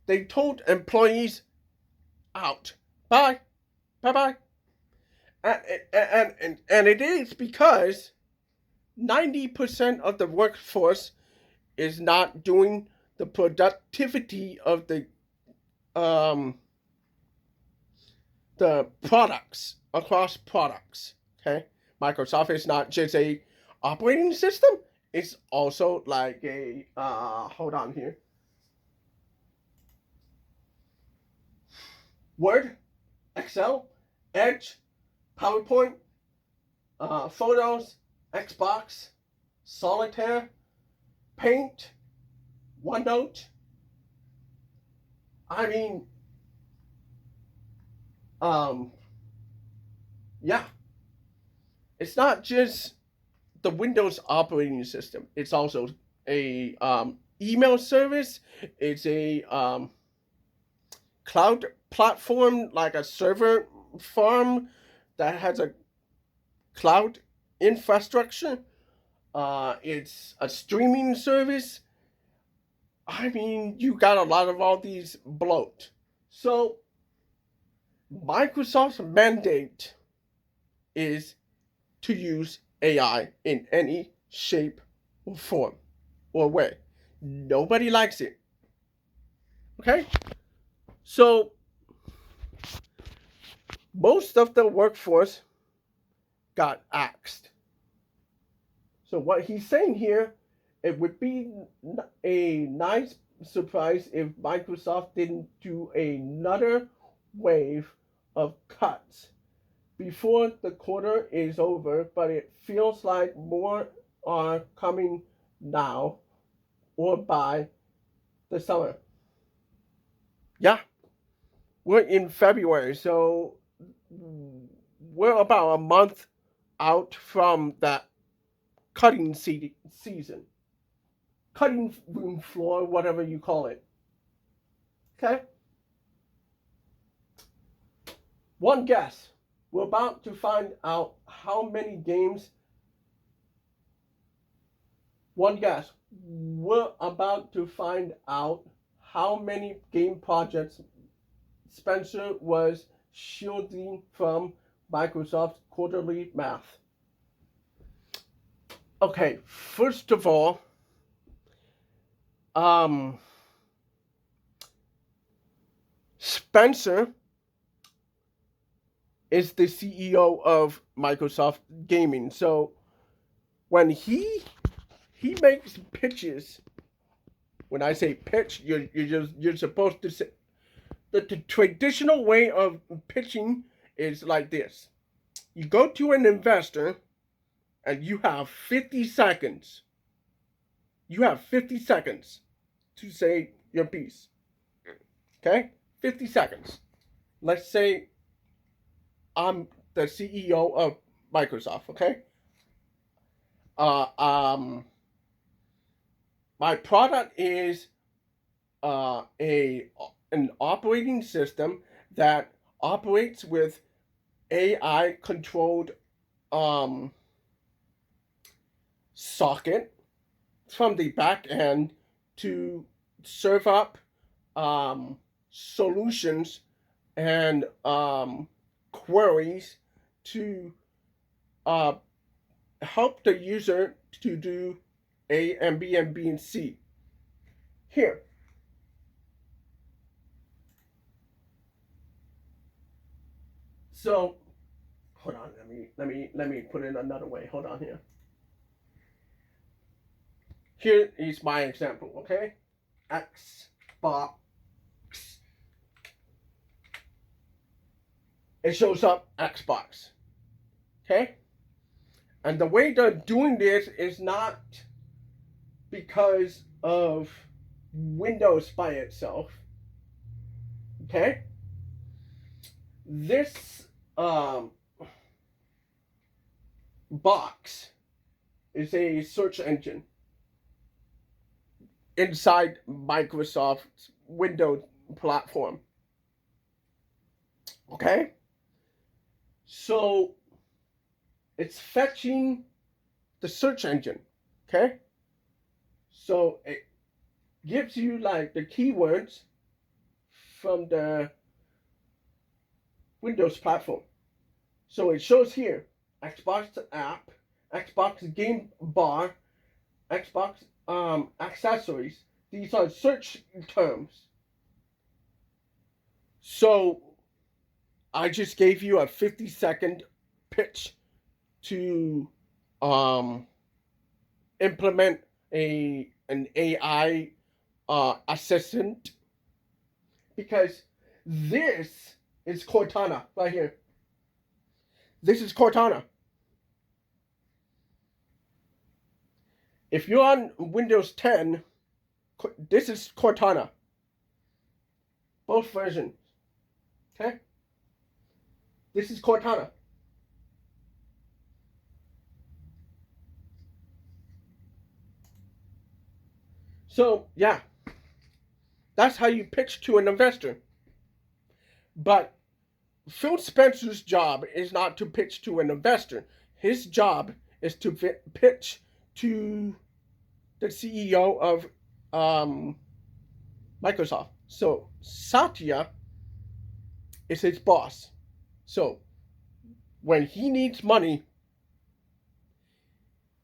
They told employees, out. Bye. Bye-bye. And it is because 90% of the workforce is not doing the productivity of the products across products. Okay, Microsoft is not just a operating system; it's also like a hold on here. Word, Excel, Edge, PowerPoint, Photos, Xbox, Solitaire, Paint, OneNote. I mean, yeah, it's not just the Windows operating system. It's also a email service. It's a cloud platform like a server farm that has a cloud infrastructure. It's a streaming service. I mean, you got a lot of all these bloat. So Microsoft's mandate is to use AI in any shape or form or way. Nobody likes it. Okay? So most of the workforce got axed. So what he's saying here, it would be a nice surprise if Microsoft didn't do another wave of cuts before the quarter is over, but it feels like more are coming now or by the summer. Yeah, we're in February, so we're about a month out from that cutting season, cutting room floor, whatever you call it. Okay? One guess. We're about to find out how many games. One guess. We're about to find out how many game projects Spencer was shielding from Microsoft's quarterly math. Okay, first of all, Spencer is the CEO of Microsoft Gaming. So when he makes pitches, when I say pitch, you're supposed to say the traditional way of pitching is like this. You go to an investor and you have 50 seconds. You have 50 seconds to say your piece. Okay? 50 seconds. Let's say I'm the CEO of Microsoft, okay? My product is an operating system that operates with AI controlled socket from the back end to serve up solutions and queries to help the user to do A and B and B and C. Here. So hold on, let me put it another way. Hold on here. Here is my example, okay? Xbox. It shows up Xbox. Okay? And the way they're doing this is not because of Windows by itself. Okay? This box is a search engine inside Microsoft's Windows platform. Okay? So it's fetching the search engine. Okay? So it gives you like the keywords from the Windows platform. So it shows here Xbox app, Xbox game bar, Xbox accessories, These are search terms. So I just gave you a 50-second pitch to implement an AI assistant, because this is Cortana right here. This is Cortana. If you're on Windows 10, this is Cortana. Both versions. Okay? This is Cortana. So, yeah. That's how you pitch to an investor. But Phil Spencer's job is not to pitch to an investor. His job is to pitch to the CEO of Microsoft. So Satya is his boss. So when he needs money,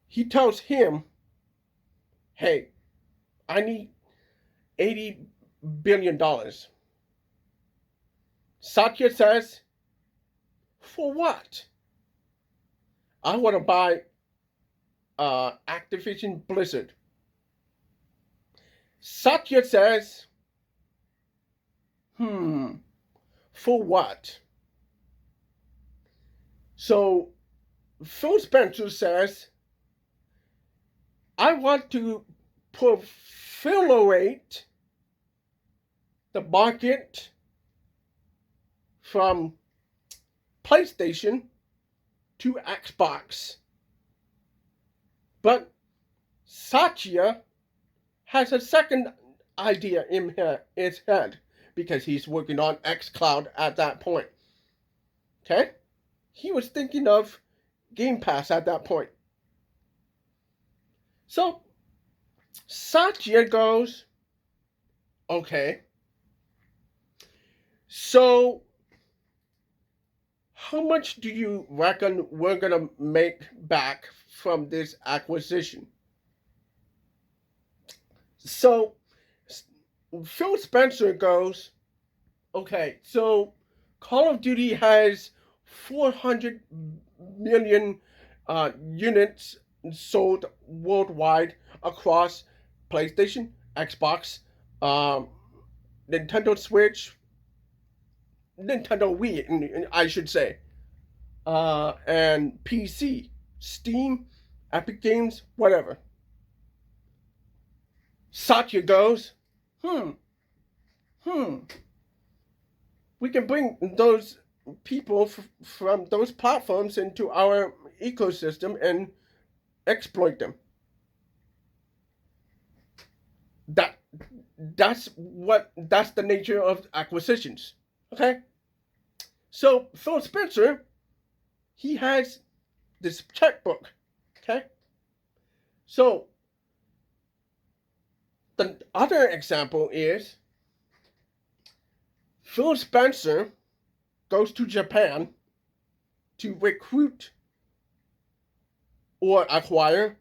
he tells him, hey, I need $80 billion. Satya says, for what? I want to buy Activision Blizzard. Satya says, for what? So Phil Spencer says, I want to proliferate the market from PlayStation to Xbox. But Satya has a second idea in his head, because he's working on xCloud at that point. Okay? He was thinking of Game Pass at that point. So Satya goes, okay, so how much do you reckon we're going to make back from this acquisition? So Phil Spencer goes, okay, so Call of Duty has 400 million units sold worldwide across PlayStation, Xbox, Nintendo Switch, Nintendo Wii, I should say, and PC, Steam, Epic Games, whatever. Satya goes, we can bring those people from those platforms into our ecosystem and exploit them. That's the nature of acquisitions. Okay? So Phil Spencer, he has this checkbook. Okay? So the other example is Phil Spencer goes to Japan to recruit or acquire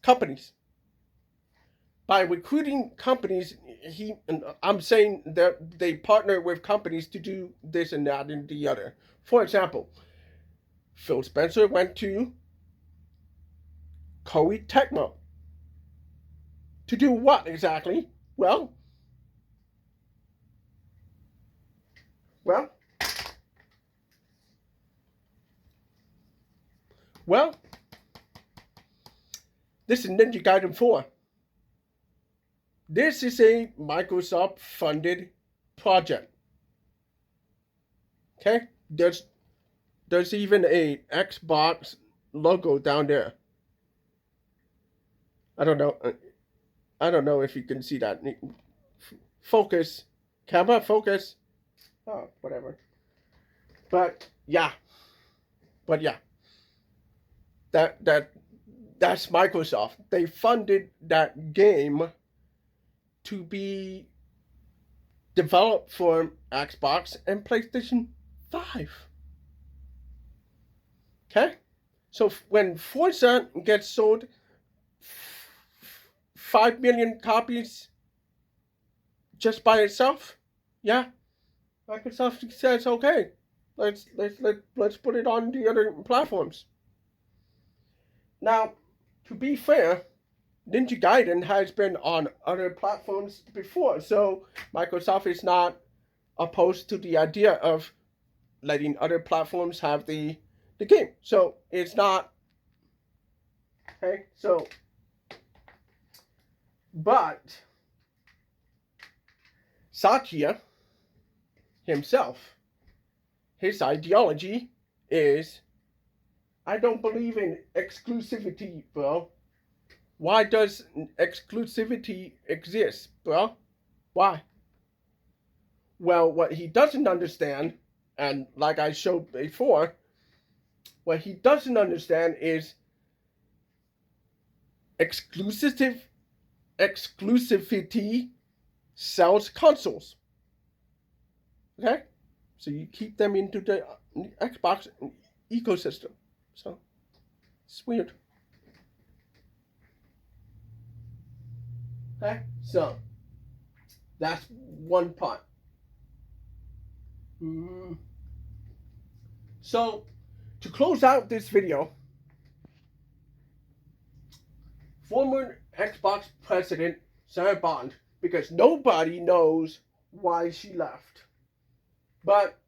companies. By recruiting companies, I'm saying that they partner with companies to do this and that and the other. For example, Phil Spencer went to Koei Tecmo. To do what exactly? Well, this is Ninja Gaiden 4. This is a Microsoft-funded project. Okay? There's even a Xbox logo down there. I don't know if you can see that. Focus. Camera, focus. Oh, whatever. But yeah. That's Microsoft. They funded that game to be developed for Xbox and PlayStation 5. Okay? So when Forza gets sold 5 million copies just by itself? Yeah, Microsoft says okay. Let's put it on the other platforms. Now, to be fair, Ninja Gaiden has been on other platforms before, so Microsoft is not opposed to the idea of letting other platforms have the game. So it's not okay. So, but Satya himself, his ideology is, I don't believe in exclusivity, bro. Why does exclusivity exist, bro? Why? Well, what he doesn't understand, and like I showed before, what he doesn't understand is exclusivity sells consoles. Okay? So you keep them into the Xbox ecosystem. So it's weird. Okay? So that's one part. So to close out this video, former Xbox president Sarah Bond, because nobody knows why she left. But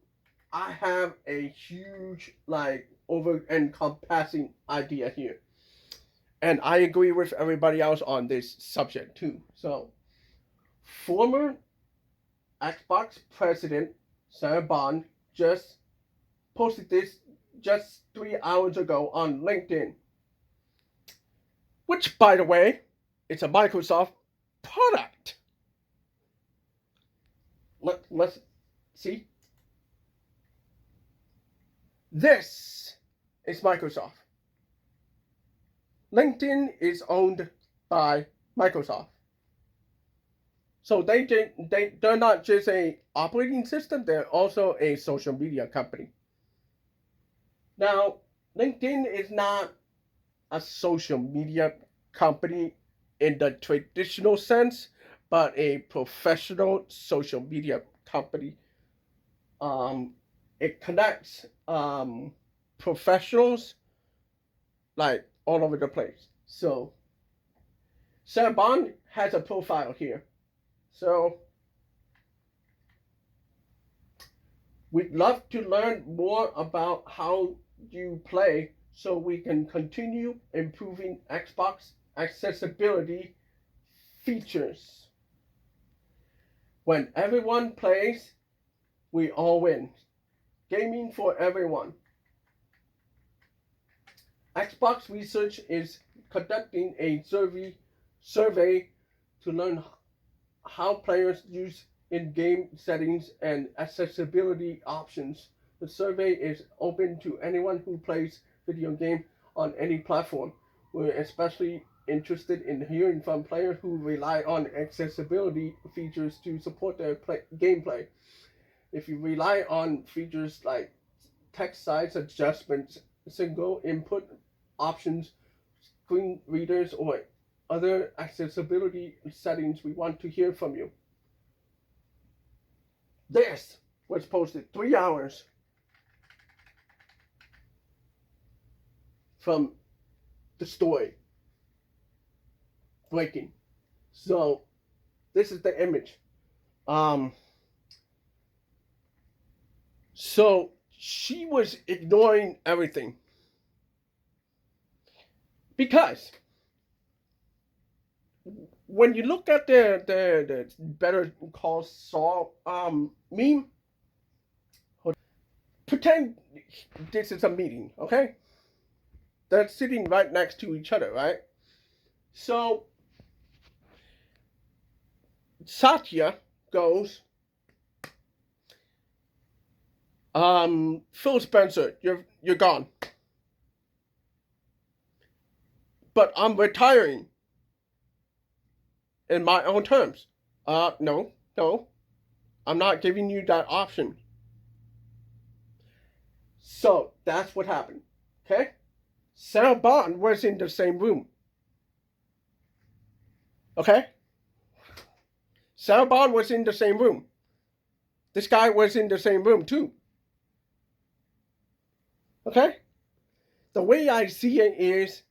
I have a huge, over encompassing idea here. And I agree with everybody else on this subject too. So, former Xbox president Sarah Bond just posted this just 3 hours ago on LinkedIn. Which, by the way, it's a Microsoft product. Let's see. This is Microsoft. LinkedIn is owned by Microsoft. So they're not just an operating system, they're also a social media company. Now, LinkedIn is not a social media company in the traditional sense, but a professional social media company. It connects professionals like all over the place. So Sarah Bond has a profile here. So we'd love to learn more about how you play so we can continue improving Xbox accessibility features. When everyone plays, we all win. Gaming for everyone. Xbox Research is conducting a survey to learn how players use in-game settings and accessibility options. The survey is open to anyone who plays video game on any platform. We're especially interested in hearing from players who rely on accessibility features to support their gameplay. If you rely on features like text size adjustments, single input options, screen readers, or other accessibility settings, we want to hear from you. This was posted 3 hours from the story. Breaking. So this is the image. So she was ignoring everything because when you look at the Better Call Saul meme, pretend this is a meeting, okay? They're sitting right next to each other, right? So Satya goes, Phil Spencer, you're gone. But I'm retiring in my own terms. No. I'm not giving you that option. So that's what happened. Okay? Sarah Bond was in the same room. Okay? Sarah Bond was in the same room. This guy was in the same room too. Okay? The way I see it is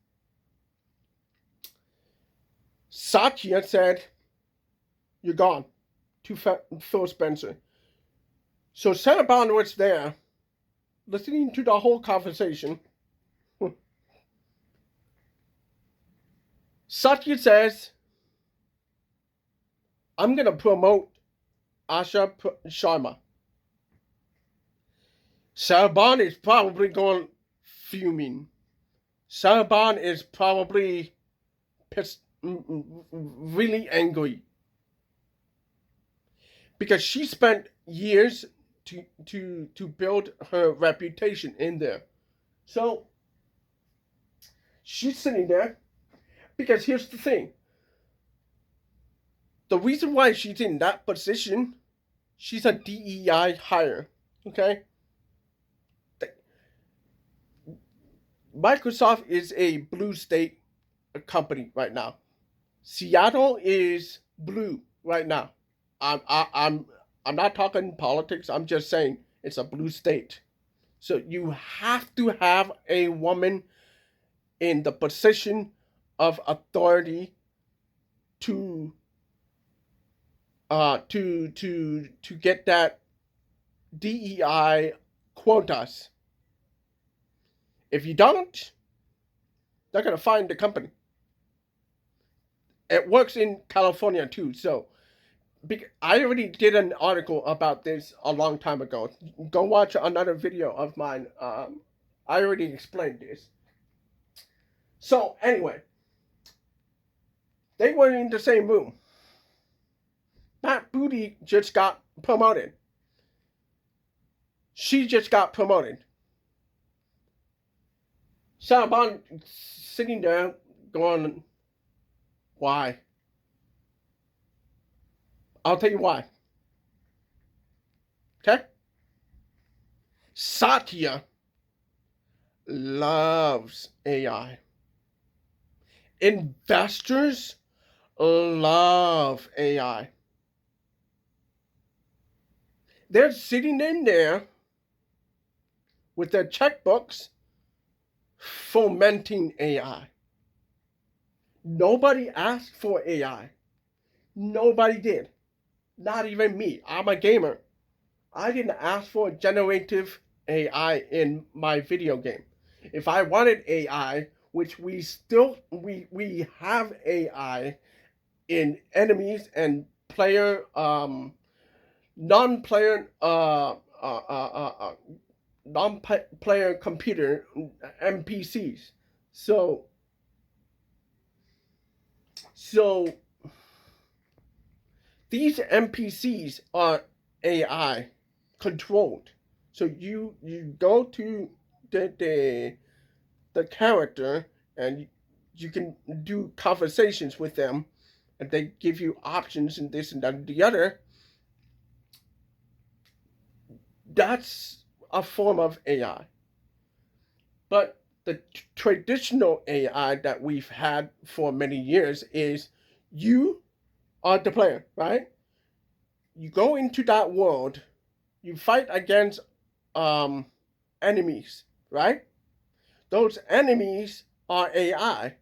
Satya said, "You're gone," to Phil Spencer. So Sarah Bond was there, listening to the whole conversation. Satya says, "I'm going to promote Asha Sharma." Sarah Bond is probably going fuming. Sarah Bond is probably pissed, really angry. Because she spent years to build her reputation in there. So she's sitting there because here's the thing. The reason why she's in that position, she's a DEI hire. Okay? Microsoft is a blue state company right now. Seattle is blue right now. I'm not talking politics. I'm just saying it's a blue state. So you have to have a woman in the position of authority to get that DEI quotas. If you don't, they're gonna fine the company. It works in California too. So I already did an article about this a long time ago. Go watch another video of mine. I already explained this. So anyway, they were in the same room. Matt Booty just got promoted. She just got promoted. Sarah Bond sitting there going, why? I'll tell you why. Okay? Satya loves AI. Investors love AI. They're sitting in there with their checkbooks fomenting AI. Nobody asked for AI. Nobody did. Not even me. I'm a gamer. I didn't ask for generative AI in my video game. If I wanted AI, which we have AI in enemies and player non-player non-player computer NPCs. So these NPCs are AI controlled. So you go to the character and you can do conversations with them, and they give you options and this and that and the other. That's a form of AI. But the traditional AI that we've had for many years is you are the player, right? You go into that world, you fight against enemies, right? Those enemies are AI.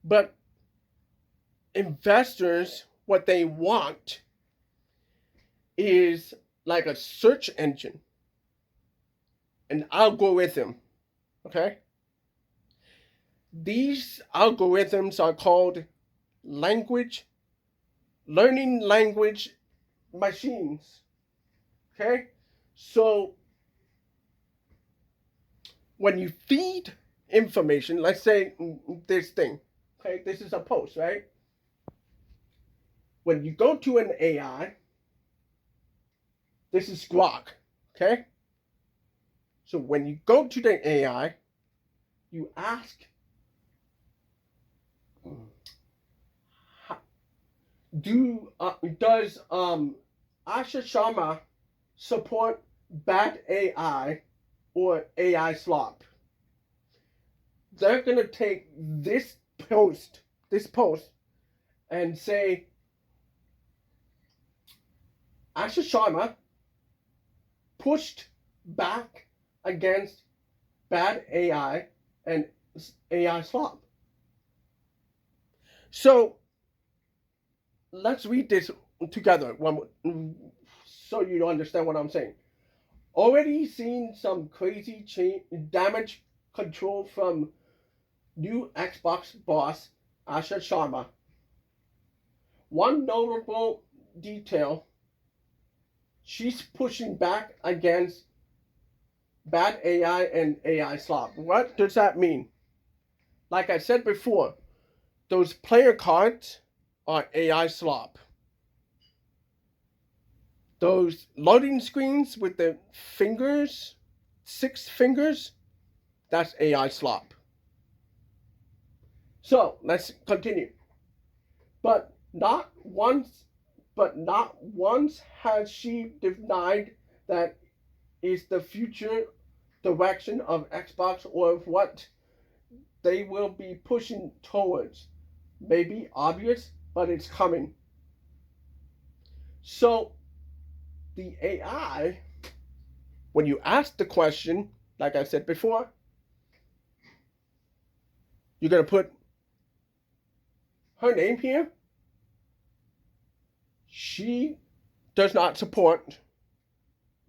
But investors, what they want is like a search engine, an algorithm, okay? These algorithms are called learning language machines, okay? So when you feed information, let's say this thing, okay? This is a post, right? When you go to an AI, this is Grok, okay? So when you go to the AI, you ask, does Asha Sharma support bad AI or AI slop? They're gonna take this post, and say, Asha Sharma pushed back against bad AI and AI slop. So let's read this together so you understand what I'm saying. Already seen some crazy damage control from new Xbox boss Asha Sharma. One notable detail, she's pushing back against bad AI and AI slop. What does that mean? Like I said before, those player cards are AI slop. Those loading screens with the fingers, 6 fingers, that's AI slop. So let's continue. But not once has she denied that is the future direction of Xbox or what they will be pushing towards. Maybe obvious, but it's coming. So the AI, when you ask the question, like I said before, you're going to put her name here. She does not support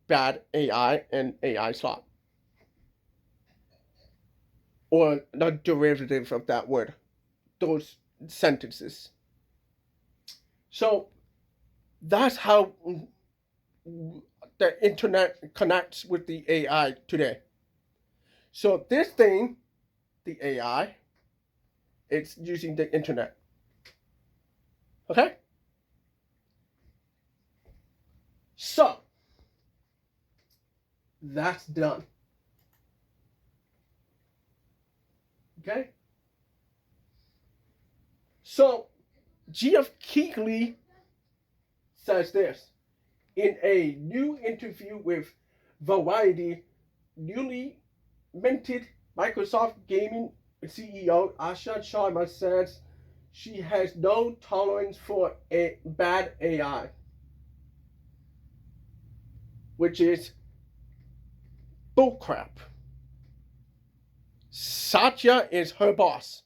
bad AI and AI slop, or the derivative of that word, those sentences. So that's how the internet connects with the AI today. So this thing, the AI, it's using the internet. Okay? So that's done. Okay? So Geoff Keighley says this in a new interview with Variety. Newly minted Microsoft Gaming CEO Asha Sharma says she has no tolerance for a bad AI, which is bullcrap. Satya is her boss.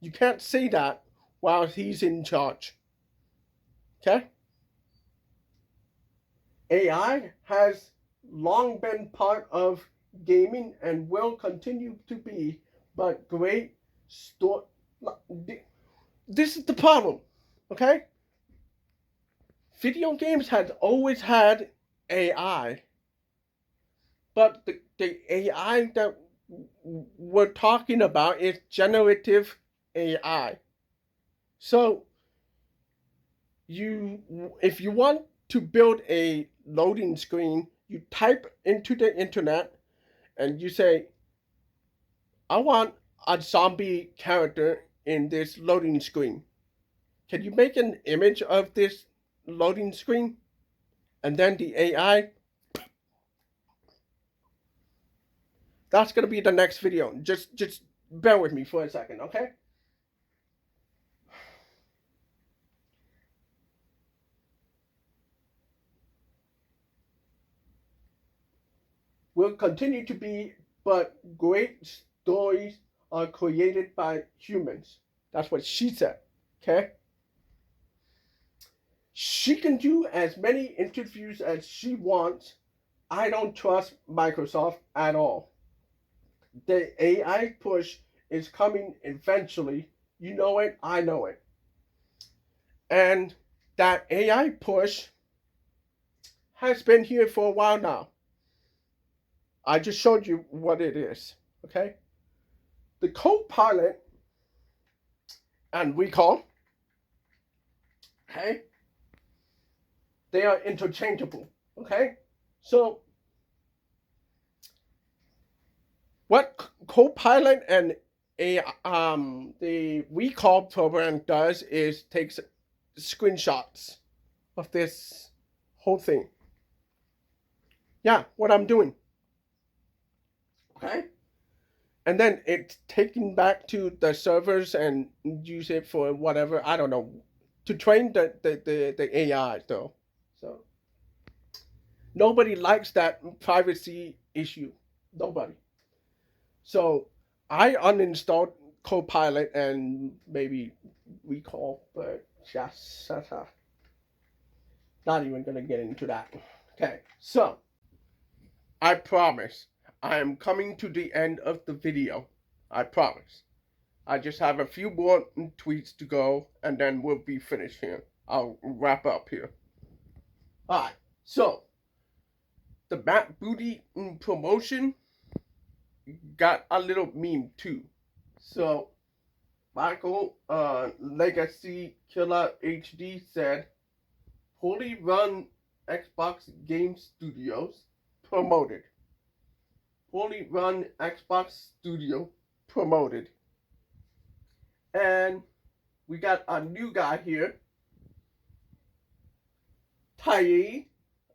You can't say that while he's in charge. Okay? AI has long been part of gaming and will continue to be, but great store. This is the problem, okay? Video games has always had AI, but the AI that we're talking about is generative AI. So if you want to build a loading screen, you type into the internet and you say, I want a zombie character in this loading screen. Can you make an image of this loading screen? And then the AI, that's going to be the next video. Just bear with me for a second, okay? Will continue to be, but great stories are created by humans. That's what she said, okay? She can do as many interviews as she wants. I don't trust Microsoft at all. The AI push is coming eventually. You know it, I know it. And that AI push has been here for a while now. I just showed you what it is, okay? The co-pilot and recall, okay? They are interchangeable, okay? So what Copilot and the recall program does is takes screenshots of this whole thing. Yeah, what I'm doing. Okay? and then it's taken back to the servers and use it for whatever, I don't know, to train the AI though. So nobody likes that privacy issue. Nobody. So I uninstalled Copilot and maybe recall, but just not even gonna get into that. Okay, so I promise I am coming to the end of the video. I promise. I just have a few more tweets to go, and then we'll be finished here. I'll wrap up here. Alright, so the Matt Booty promotion got a little meme too. So Michael Legacy Killer HD said, "Poorly run Xbox Game Studios promoted. Poorly run Xbox Studio promoted." And we got a new guy here, Tai.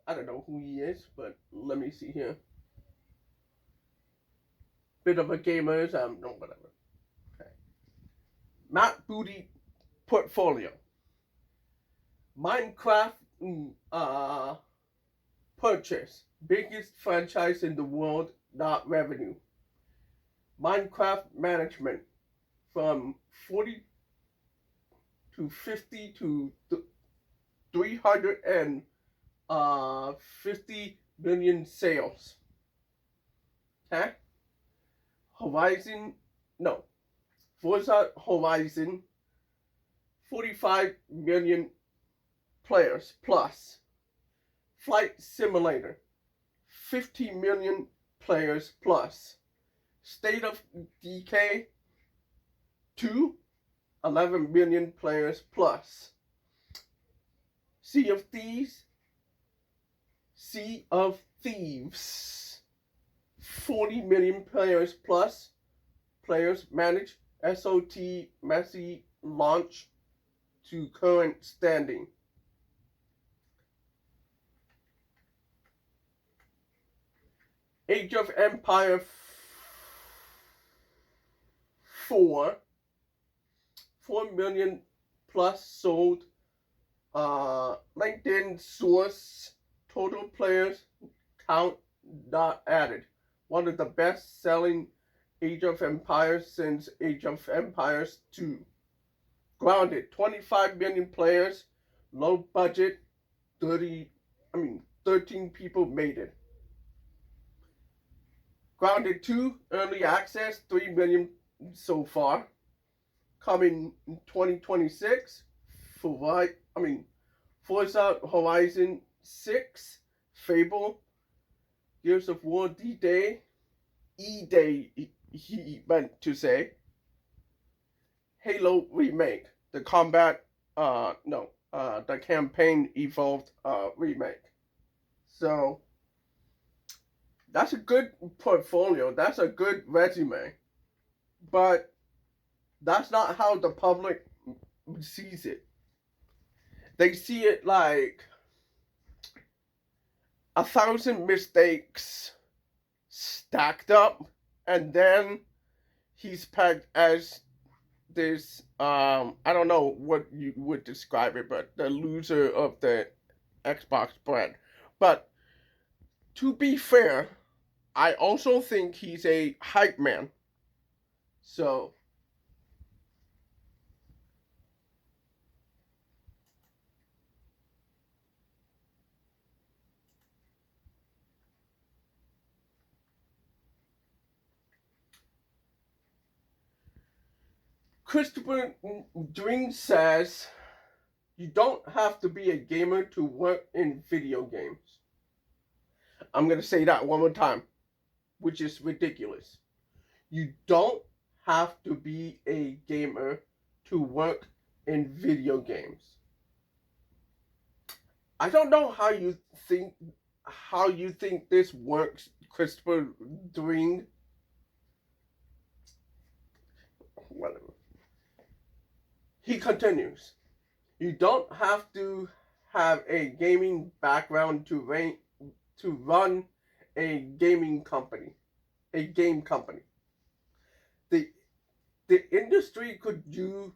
I don't know who he is, but let me see here. Bit of a gamer, no, whatever. Okay. Matt Booty portfolio. Minecraft purchase. Biggest franchise in the world, not revenue. Minecraft management from 40 to 50 to 350 million sales. Okay? Forza Horizon, 45 million players plus. Flight Simulator, 50 million players plus. State of Decay 2, 11 million players plus. Sea of Thieves, 40 million players plus. Players manage SOT messy launch to current standing. Age of Empire 4 million plus sold. LinkedIn source, total players count not added. One of the best selling Age of Empires since Age of Empires 2. Grounded, 25 million players, low budget, 13 people made it. Grounded 2, early access, 3 million so far. Coming in 2026. Forza Horizon 6, Fable, Gears of War D-Day, E-Day, he meant to say. Halo remake, the campaign evolved remake. So that's a good portfolio. That's a good resume. But that's not how the public sees it. They see it like 1,000 mistakes stacked up, and then he's pegged as this, I don't know what you would describe it, but the loser of the Xbox brand. But to be fair, I also think he's a hype man. So Christopher Dring says, "You don't have to be a gamer to work in video games." I'm going to say that one more time, which is ridiculous. You don't have to be a gamer to work in video games. I don't know how you think this works, Christopher Dring. Whatever. He continues, "You don't have to have a gaming background to run a game company. the the industry could do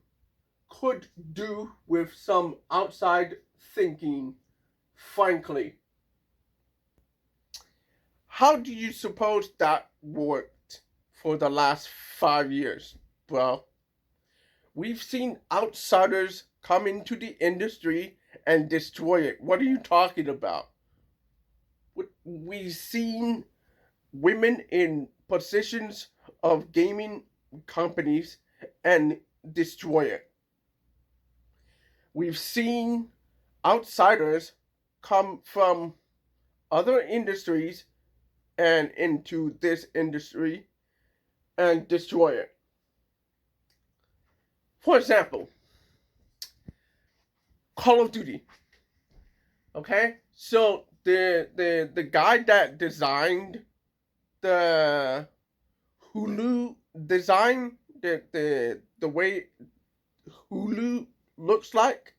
with some outside thinking, frankly. How do you suppose that worked for the last 5 years, bro? We've seen outsiders come into the industry and destroy it. What are you talking about? We've seen women in positions of gaming companies and destroy it. We've seen outsiders come from other industries and into this industry and destroy it. For example, Call of Duty. Okay? So the guy that designed the Hulu design, the way Hulu looks like,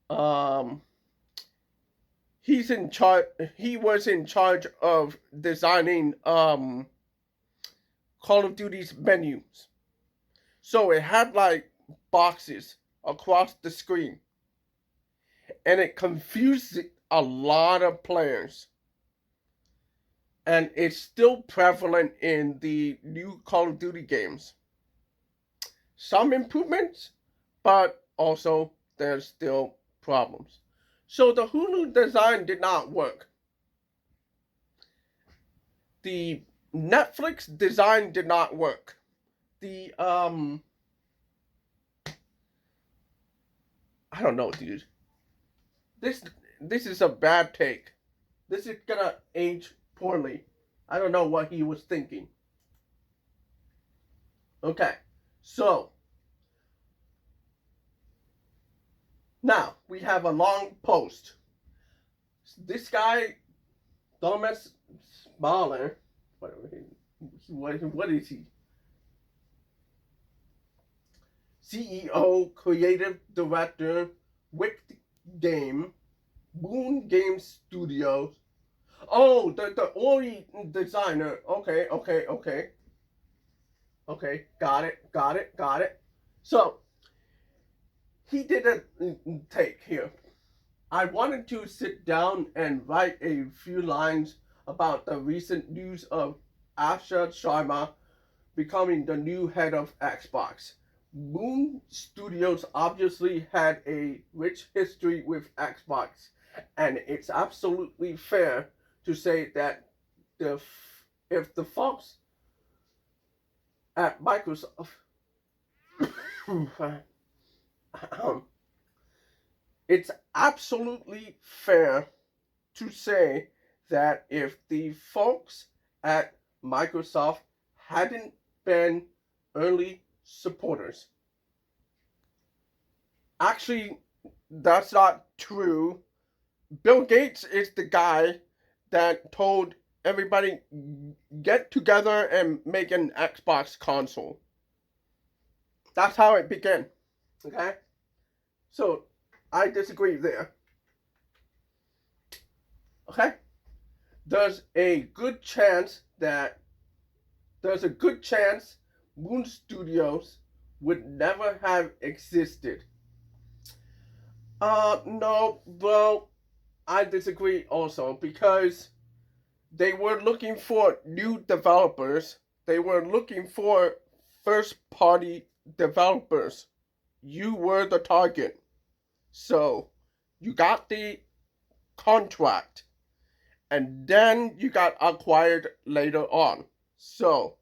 um he's in charge he was in charge of designing Call of Duty's menus. So it had like boxes across the screen, and it confused a lot of players. And it's still prevalent in the new Call of Duty games. Some improvements, but also there's still problems. So the Hulu design did not work. The Netflix design did not work. The I don't know, dude. This this is a bad take. This is gonna age poorly. I don't know what he was thinking. Okay, so now we have a long post. This guy, Thomas Mahler, what is he? CEO, Creative Director, Wicked Game, Boon Game Studios. Oh, the Ori designer. Okay. Okay, got it. So, he did a take here. I wanted to sit down and write a few lines about the recent news of Asha Sharma becoming the new head of Xbox. Moon Studios obviously had a rich history with Xbox, and it's absolutely fair to say that if the folks at Microsoft it's absolutely fair to say that if the folks at Microsoft hadn't been early supporters. Actually, that's not true. Bill Gates is the guy that told everybody get together and make an Xbox console. That's how it began. Okay? So, I disagree there. Okay? There's a good chance Moon Studios would never have existed. No, well, I disagree also, because they were looking for new developers. They were looking for first-party developers. You were the target. So, you got the contract, and then you got acquired later on. So,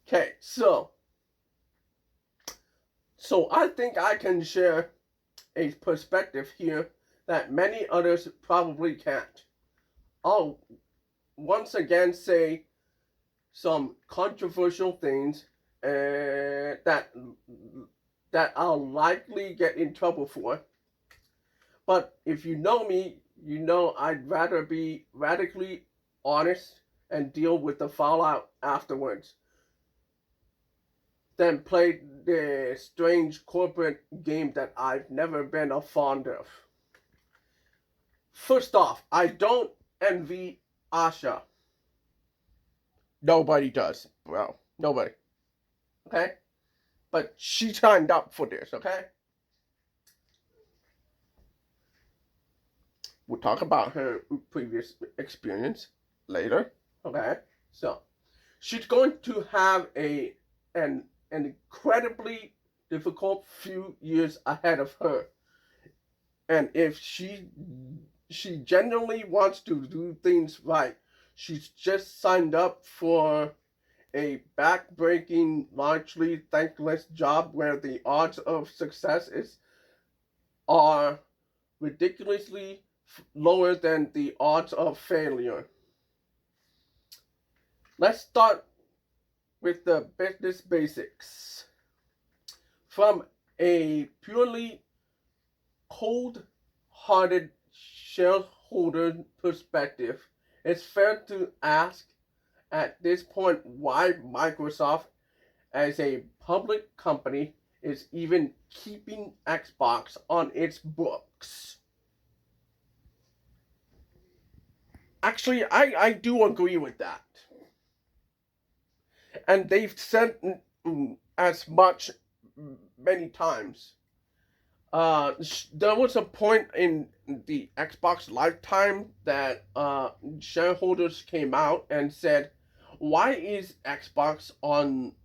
okay, so I think I can share a perspective here that many others probably can't. I'll once again say some controversial things that I'll likely get in trouble for. But if you know me, you know I'd rather be radically honest and deal with the fallout afterwards than play the strange corporate game that I've never been a fond of. First off, I don't envy Asha. Nobody does, bro. Nobody. Okay? But she signed up for this, okay? We'll talk about her previous experience later. Okay? So, she's going to have an incredibly difficult few years ahead of her. And if she genuinely wants to do things right, she's just signed up for a back-breaking, largely thankless job where the odds of success are ridiculously lower than the odds of failure. Let's start with the business basics. From a purely cold-hearted shareholder perspective, it's fair to ask at this point why Microsoft, as a public company, is even keeping Xbox on its books. Actually, I do agree with that. And they've said as much many times. There was a point in the Xbox lifetime that shareholders came out and said, "Why is Xbox on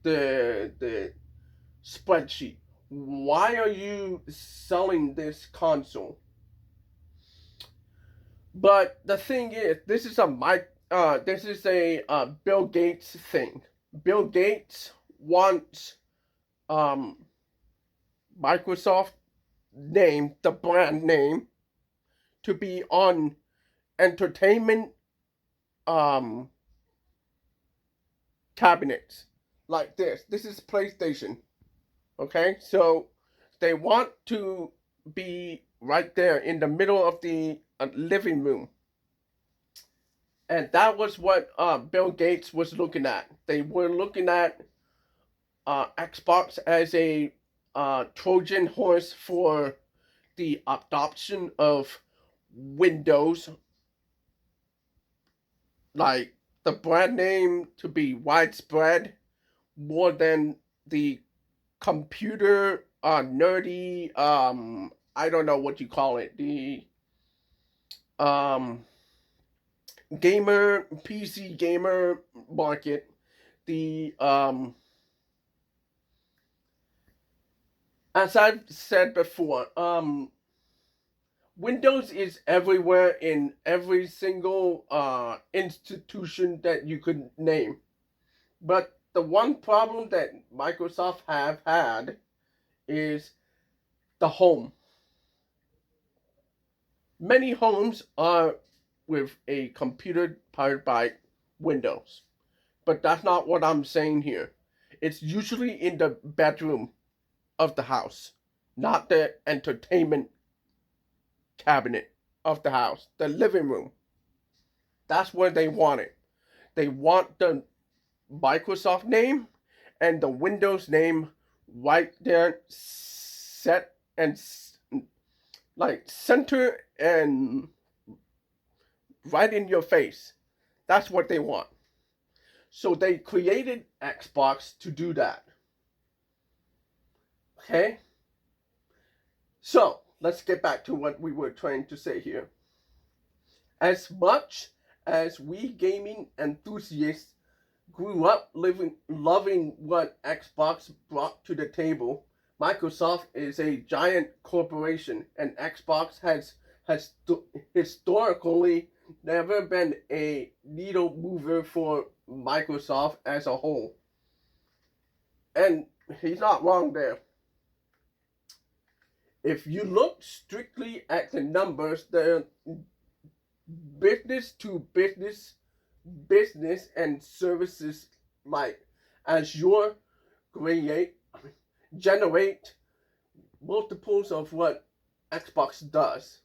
the spreadsheet? Why are you selling this console?" But the thing is, this is a Bill Gates thing. Bill Gates wants Microsoft name, the brand name, to be on entertainment um cabinets like this. This is PlayStation. Okay? So they want to be right there in the middle of the living room. And that was what Bill Gates was looking at. They were looking at Xbox as a Trojan horse for the adoption of Windows, like the brand name to be widespread more than the computer nerdy I don't know what you call it, the um gamer PC gamer market. The As I've said before, Windows is everywhere in every single institution that you could name. But the one problem that Microsoft have had is the home. Many homes are with a computer powered by Windows. But that's not what I'm saying here. It's usually in the bedroom of the house, not the entertainment cabinet of the house, the living room. That's where they want it. They want the Microsoft name and the Windows name right there, set and like center and right in your face. That's what they want. So they created Xbox to do that. Okay? So let's get back to what we were trying to say here. As much as we gaming enthusiasts grew up loving what Xbox brought to the table, Microsoft is a giant corporation, and Xbox has historically never been a needle mover for Microsoft as a whole. And he's not wrong there. If you look strictly at the numbers, the business to business and services like Azure generate multiples of what Xbox does.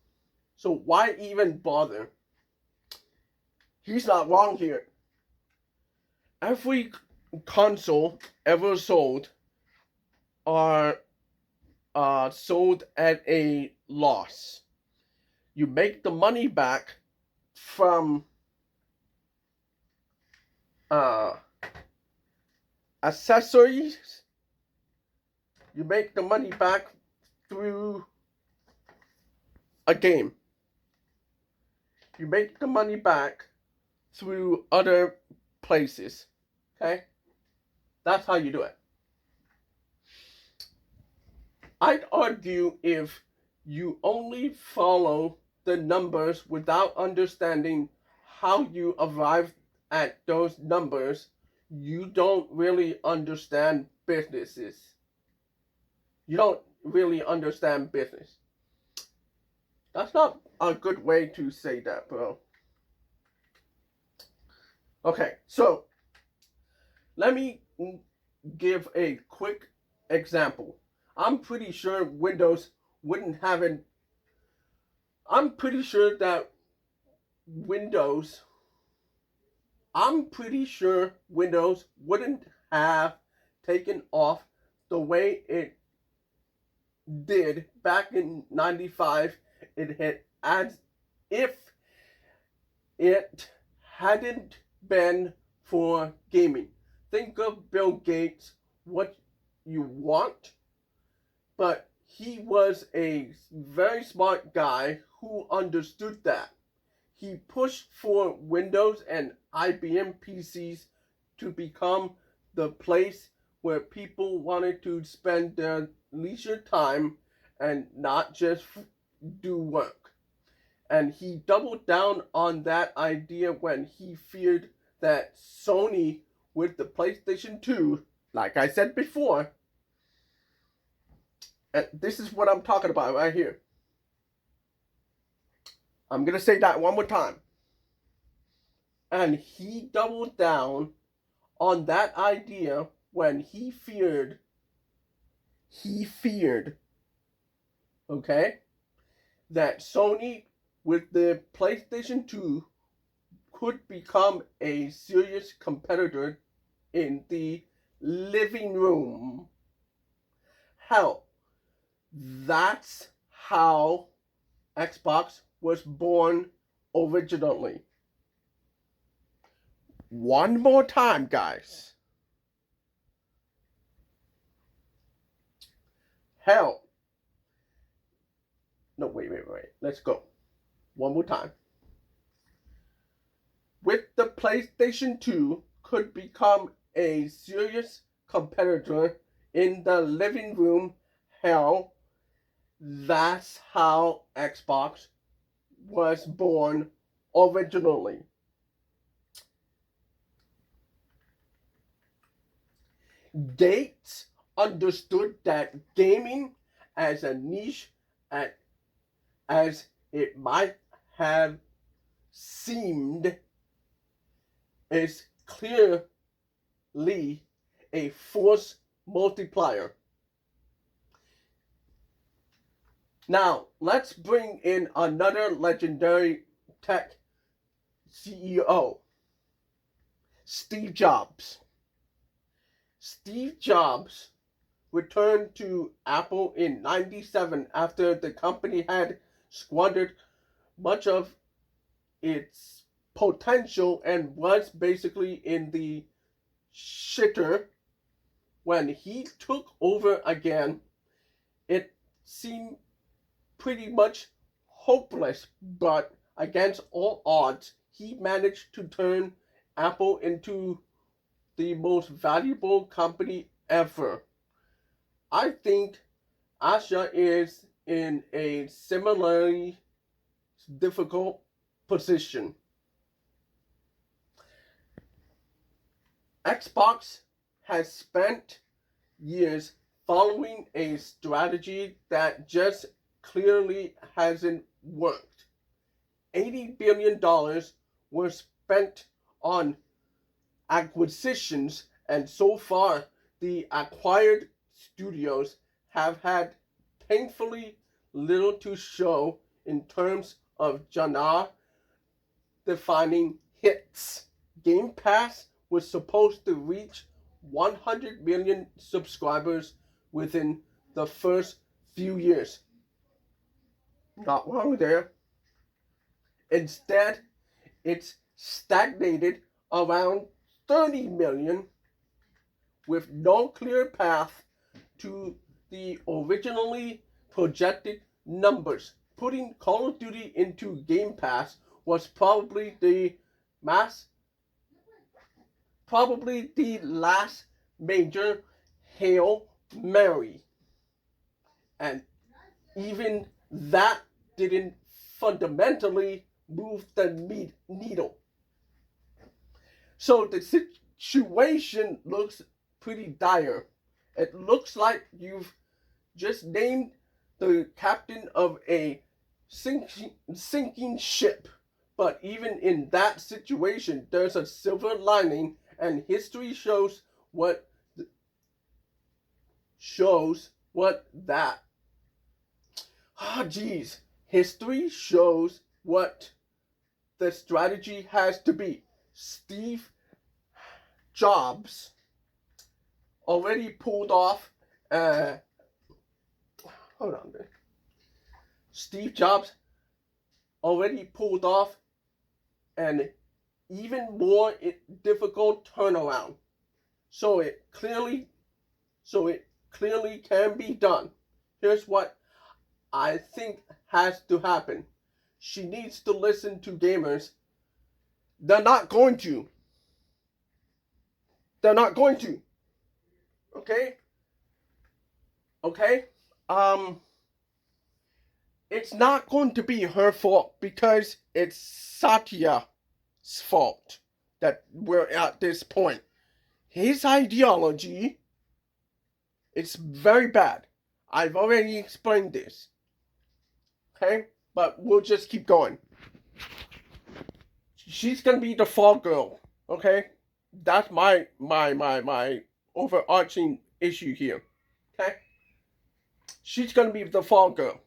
So why even bother? He's not wrong here. Every console ever sold are sold at a loss. You make the money back from uh, accessories. You make the money back through a game. You make the money back through other places. Okay? That's how you do it. I'd argue if you only follow the numbers without understanding how you arrive at those numbers, you don't really understand businesses. You don't really understand business. That's not a good way to say that, bro. Okay, so let me give a quick example. I'm pretty sure Windows wouldn't have an. I'm pretty sure that Windows. I'm pretty sure Windows wouldn't have taken off the way it did back in '95. It had as if it hadn't been for gaming. Think of Bill Gates, what you want, but he was a very smart guy who understood that. He pushed for Windows and IBM PCs to become the place where people wanted to spend their leisure time and not just do work. And he doubled down on that idea when he feared that Sony, with the PlayStation 2, like I said before, and this is what I'm talking about right here. I'm going to say that one more time. And he doubled down on that idea when he feared, okay, that Sony with the PlayStation 2 could become a serious competitor in the living room. Hell, that's how Xbox was born originally. One more time, guys. Hell. No, wait. Let's go. One more time. With the PlayStation 2 could become a serious competitor in the living room. Hell, that's how Xbox was born originally. Gates understood that gaming, as a niche as it might have seemed, is clearly a force multiplier. Now, let's bring in another legendary tech CEO, Steve Jobs. Steve Jobs returned to Apple in '97 after the company had squandered much of its potential and was basically in the shitter. When he took over again, it seemed pretty much hopeless, but against all odds, he managed to turn Apple into the most valuable company ever. I think Asha is in a similarly difficult position. Xbox has spent years following a strategy that just clearly hasn't worked. $80 billion were spent on acquisitions, and so far the acquired studios have had painfully little to show in terms of genre-defining hits. Game Pass was supposed to reach 100 million subscribers within the first few years. Not wrong there. Instead, it's stagnated around 30 million with no clear path to the originally projected numbers. Putting Call of Duty into Game Pass was probably the last major Hail Mary. And even that didn't fundamentally move the needle. So the situation looks pretty dire. It looks like you've just named the captain of a sinking ship. But even in that situation, there's a silver lining, and history shows what that. History shows what the strategy has to be. Steve Jobs already pulled off. Hold on there. Steve Jobs already pulled off an even more difficult turnaround. So it clearly can be done. Here's what I think has to happen. She needs to listen to gamers. They're not going to. Okay? It's not going to be her fault because it's Satya's fault that we're at this point. His ideology, it's very bad. I've already explained this. Okay? But we'll just keep going. She's gonna be the fall girl. Okay? That's my overarching issue here. Okay? She's gonna be the fall girl.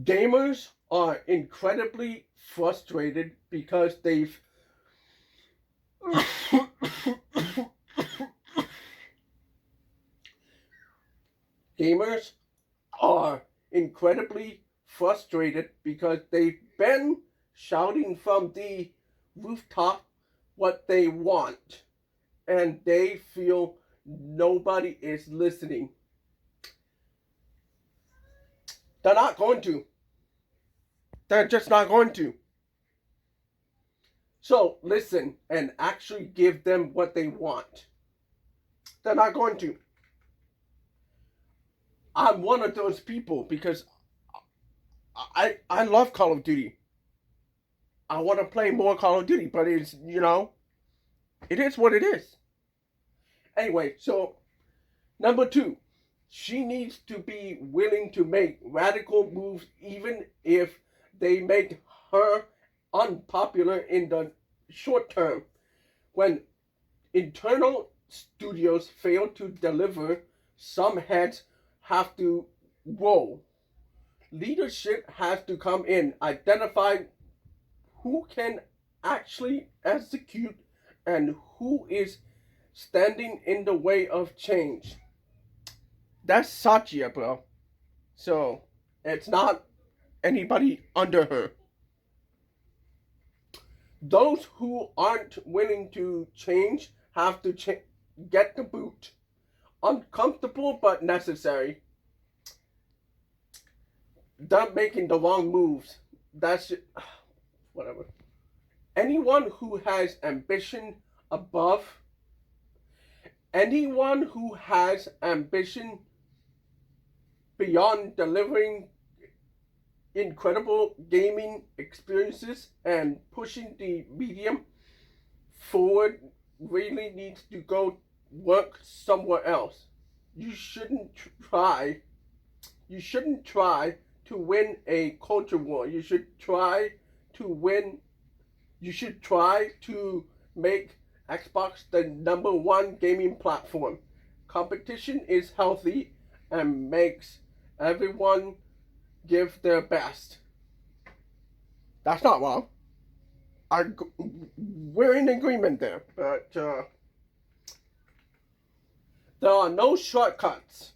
Gamers are incredibly frustrated because they've gamers are incredibly frustrated because they've been shouting from the rooftop what they want, and they feel nobody is listening. They're not going to. They're just not going to. So listen and actually give them what they want. They're not going to. I'm one of those people because I love Call of Duty. I want to play more Call of Duty, but it's, it is what it is. Anyway, so number 2, she needs to be willing to make radical moves even if they make her unpopular in the short term. When internal studios fail to deliver, some heads have to roll. Leadership has to come in, identify who can actually execute and who is standing in the way of change. That's Satya, bro. So, it's not anybody under her. Those who aren't willing to change have to get the boot. Uncomfortable but necessary. They're making the wrong moves. That's it. Whatever. Anyone who has ambition beyond delivering incredible gaming experiences and pushing the medium forward really needs to go work somewhere else. You shouldn't try to win a culture war. You should try to make Xbox the number 1 gaming platform. Competition is healthy and makes everyone give their best. That's not wrong. We're in agreement there, but there are no shortcuts.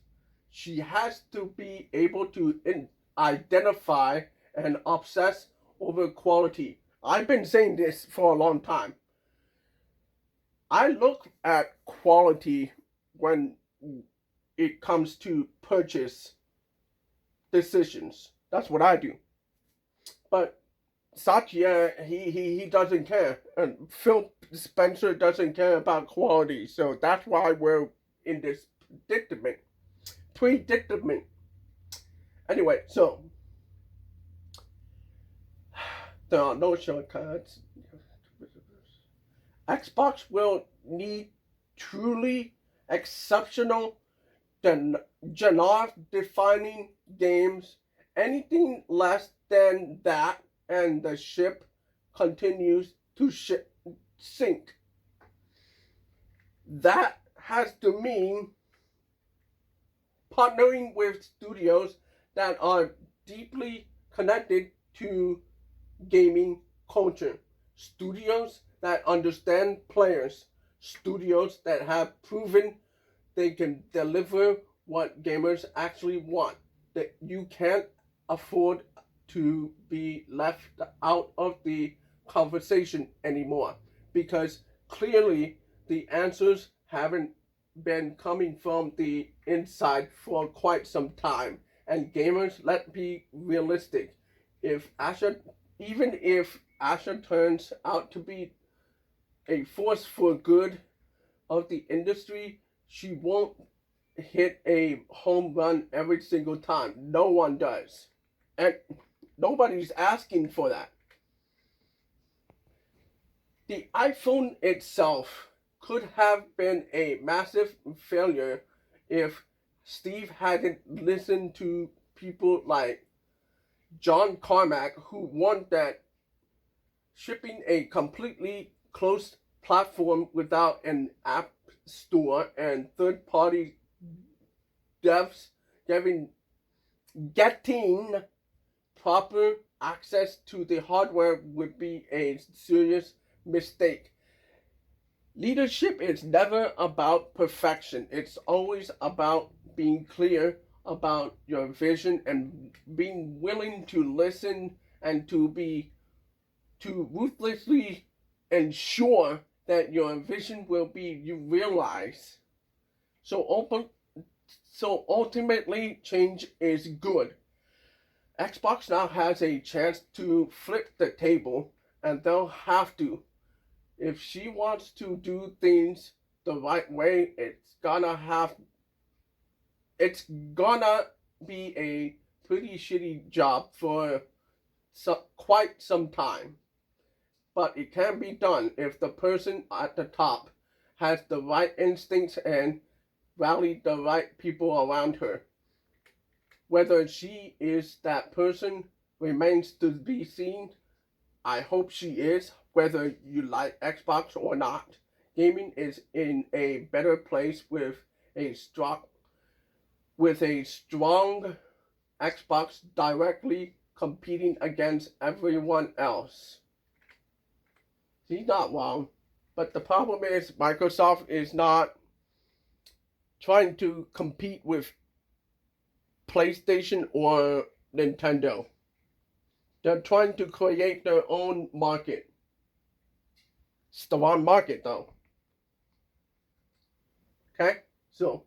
She has to be able to identify and obsess over quality. I've been saying this for a long time. I look at quality when it comes to purchase decisions. That's what I do. But Satya, he doesn't care, and Phil Spencer doesn't care about quality. So that's why we're in this predicament. Predicament. Anyway, so there are no shortcuts. Xbox will need truly exceptional, genre-defining games. Anything less than that, and the ship continues to sink. That has to mean partnering with studios that are deeply connected to gaming culture, studios that understand players, studios that have proven they can deliver what gamers actually want. That you can't afford to be left out of the conversation anymore, because clearly the answers haven't been coming from the inside for quite some time. And gamers, let's be realistic. If Asha, even if Asha turns out to be a force for good of the industry, she won't hit a home run every single time. No one does. And nobody's asking for that. The iPhone itself could have been a massive failure if Steve hadn't listened to people like John Carmack, who warned that shipping a completely closed platform without an app store and third-party devs getting proper access to the hardware would be a serious mistake. Leadership is never about perfection. It's always about being clear about your vision and being willing to listen and to ruthlessly ensure that your vision will be realized. So ultimately, change is good. Xbox now has a chance to flip the table, and they'll have to. If she wants to do things the right way, it's gonna be a pretty shitty job for quite some time. But it can be done if the person at the top has the right instincts and rally the right people around her. Whether she is that person remains to be seen. I hope she is, whether you like Xbox or not. Gaming is in a better place with a strong Xbox directly competing against everyone else. He's not wrong, but the problem is Microsoft is not trying to compete with PlayStation or Nintendo. They're trying to create their own market. It's the wrong market, though. Okay? So,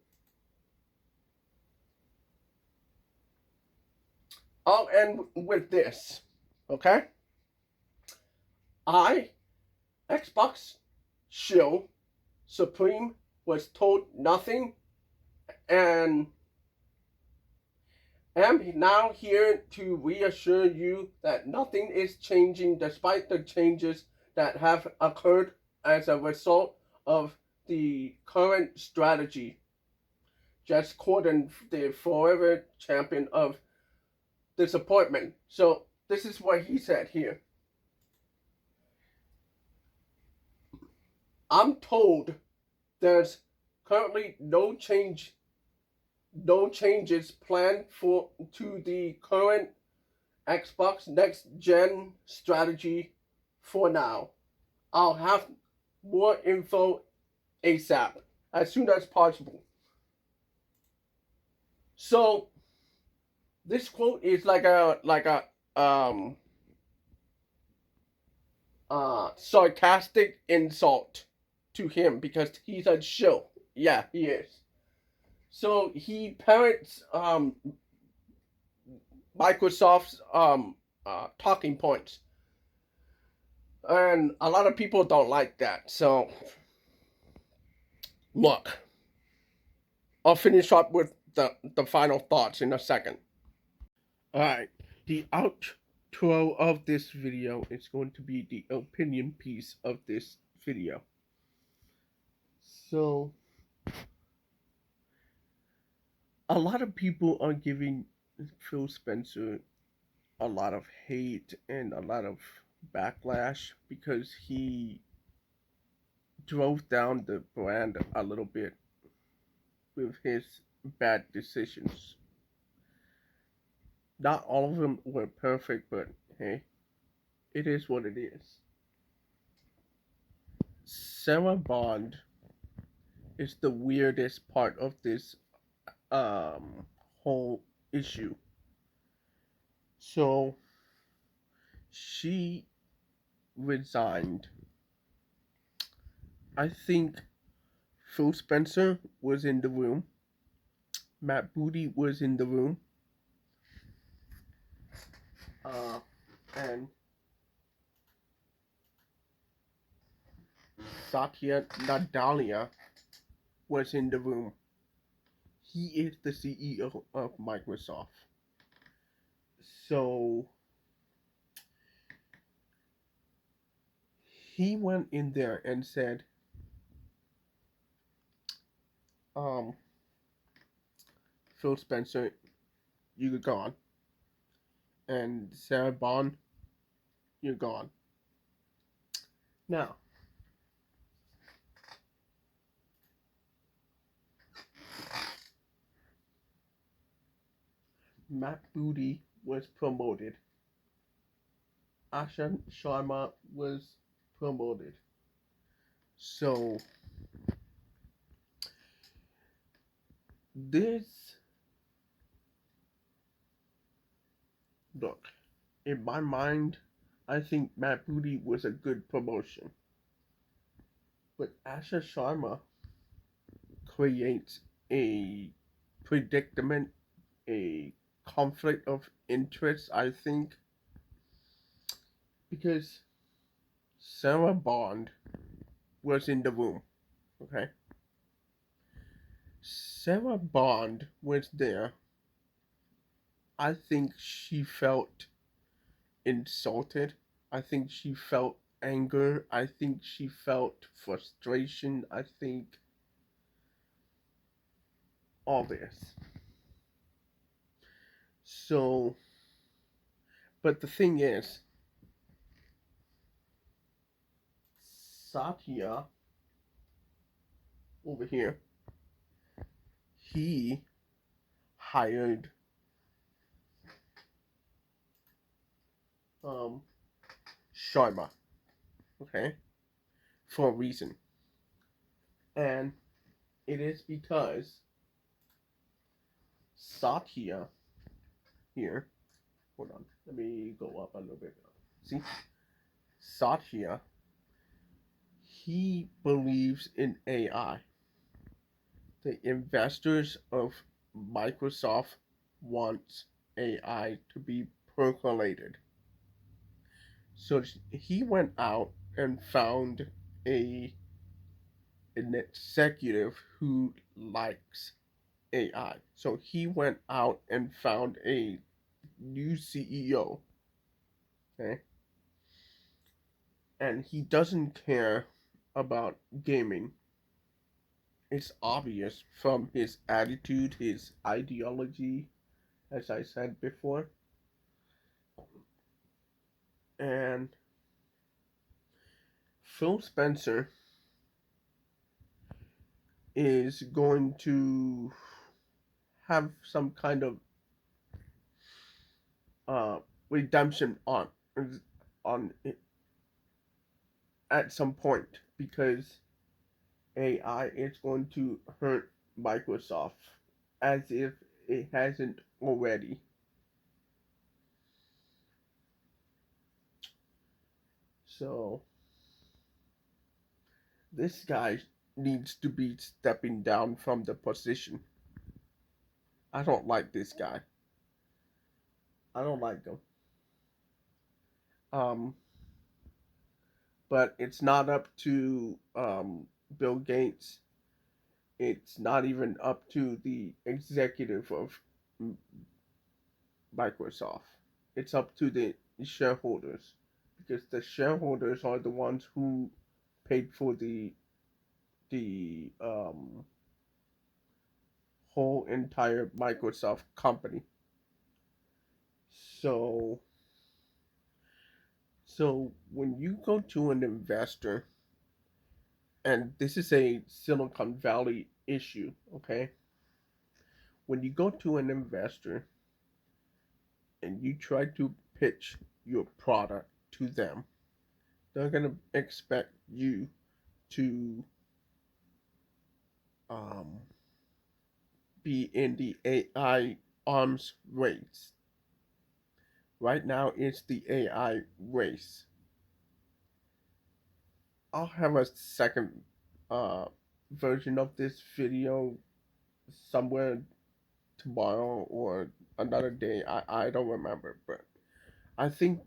I'll end with this. Okay? Xbox shill Supreme was told nothing, and am now here to reassure you that nothing is changing despite the changes that have occurred as a result of the current strategy. Just Corden, the forever champion of disappointment. So this is what he said here. I'm told there's currently no changes planned to the current Xbox next gen strategy for now. I'll have more info ASAP, as soon as possible. So this quote is like a sarcastic insult to him because he's on show. Yeah, he is. So he parrots Microsoft's talking points, and a lot of people don't like that. So look, I'll finish up with the final thoughts in a second. All right, the outro of this video is going to be the opinion piece of this video. So a lot of people are giving Phil Spencer a lot of hate and a lot of backlash because he drove down the brand a little bit with his bad decisions. Not all of them were perfect, but hey, it is what it is. Sarah Bond is the weirdest part of this whole issue. So she resigned. I think Phil Spencer was in the room. Matt Booty was in the room. And Satya Nadella was in the room. He is the CEO of Microsoft. So he went in there and said, Phil Spencer, you're gone. And Sarah Bond, you're gone. Now, Matt Booty was promoted. Asha Sharma was promoted. So this, look, in my mind, I think Matt Booty was a good promotion. But Asha Sharma creates a predicament, a conflict of interest, I think, because Sarah Bond was in the room, okay? Sarah Bond was there. I think she felt insulted. I think she felt anger. I think she felt frustration. I think all this. So, but the thing is, Satya over here, he hired Sharma, okay, for a reason. And it is because Satya here, hold on, let me go up a little bit. See, Satya, he believes in AI. The investors of Microsoft want AI to be percolated. So he went out and found a an executive who likes AI. So he went out and found a new CEO. Okay? And he doesn't care about gaming. It's obvious from his attitude, his ideology, as I said before. And Phil Spencer is going to have some kind of uh, redemption on it at some point because AI is going to hurt Microsoft as if it hasn't already. So This guy needs to be stepping down from the position. I don't like this guy. I don't like him. Um, but it's not up to Bill Gates. It's not even up to the executive of Microsoft. It's up to the shareholders because the shareholders are the ones who paid for the whole entire Microsoft company. So so when you go to an investor, and this is a Silicon Valley issue, okay? When you go to an investor and you try to pitch your product to them, they're gonna expect you to um, be in the AI arms race. Right now, it's the AI race. I'll have a second uh, version of this video somewhere tomorrow or another day. I don't remember, but I think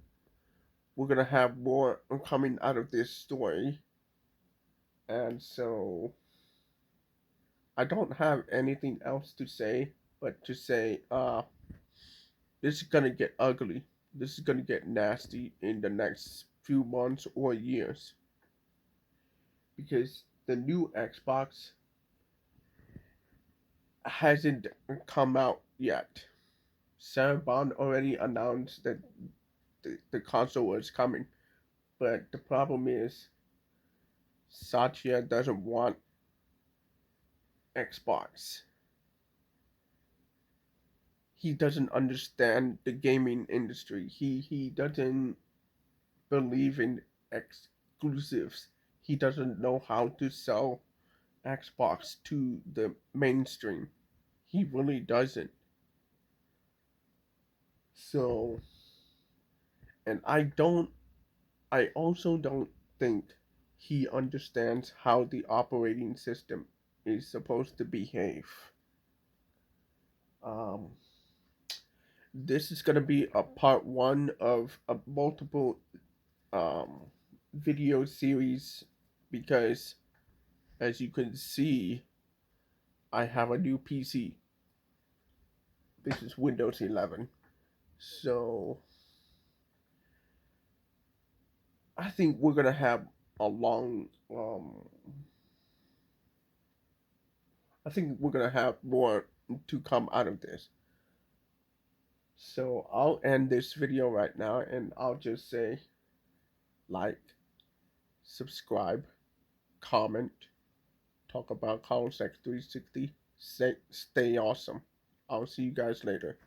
we're gonna have more coming out of this story. And so I don't have anything else to say but to say this is gonna get ugly. This is gonna get nasty in the next few months or years because the new Xbox hasn't come out yet. Sarah Bond already announced that the console was coming, but the problem is Satya doesn't want Xbox. He doesn't understand the gaming industry. He doesn't believe in exclusives. He doesn't know how to sell Xbox to the mainstream. He really doesn't. So, and I also don't think he understands how the operating system is supposed to behave. Um, this is going to be a part one of a multiple um, video series because, as you can see, I have a new PC. This is Windows 11. So I think we're gonna have a long. I think we're gonna have more to come out of this. So I'll end this video right now, and I'll just say like, subscribe, comment, talk about College X 360. Stay awesome. I'll see you guys later.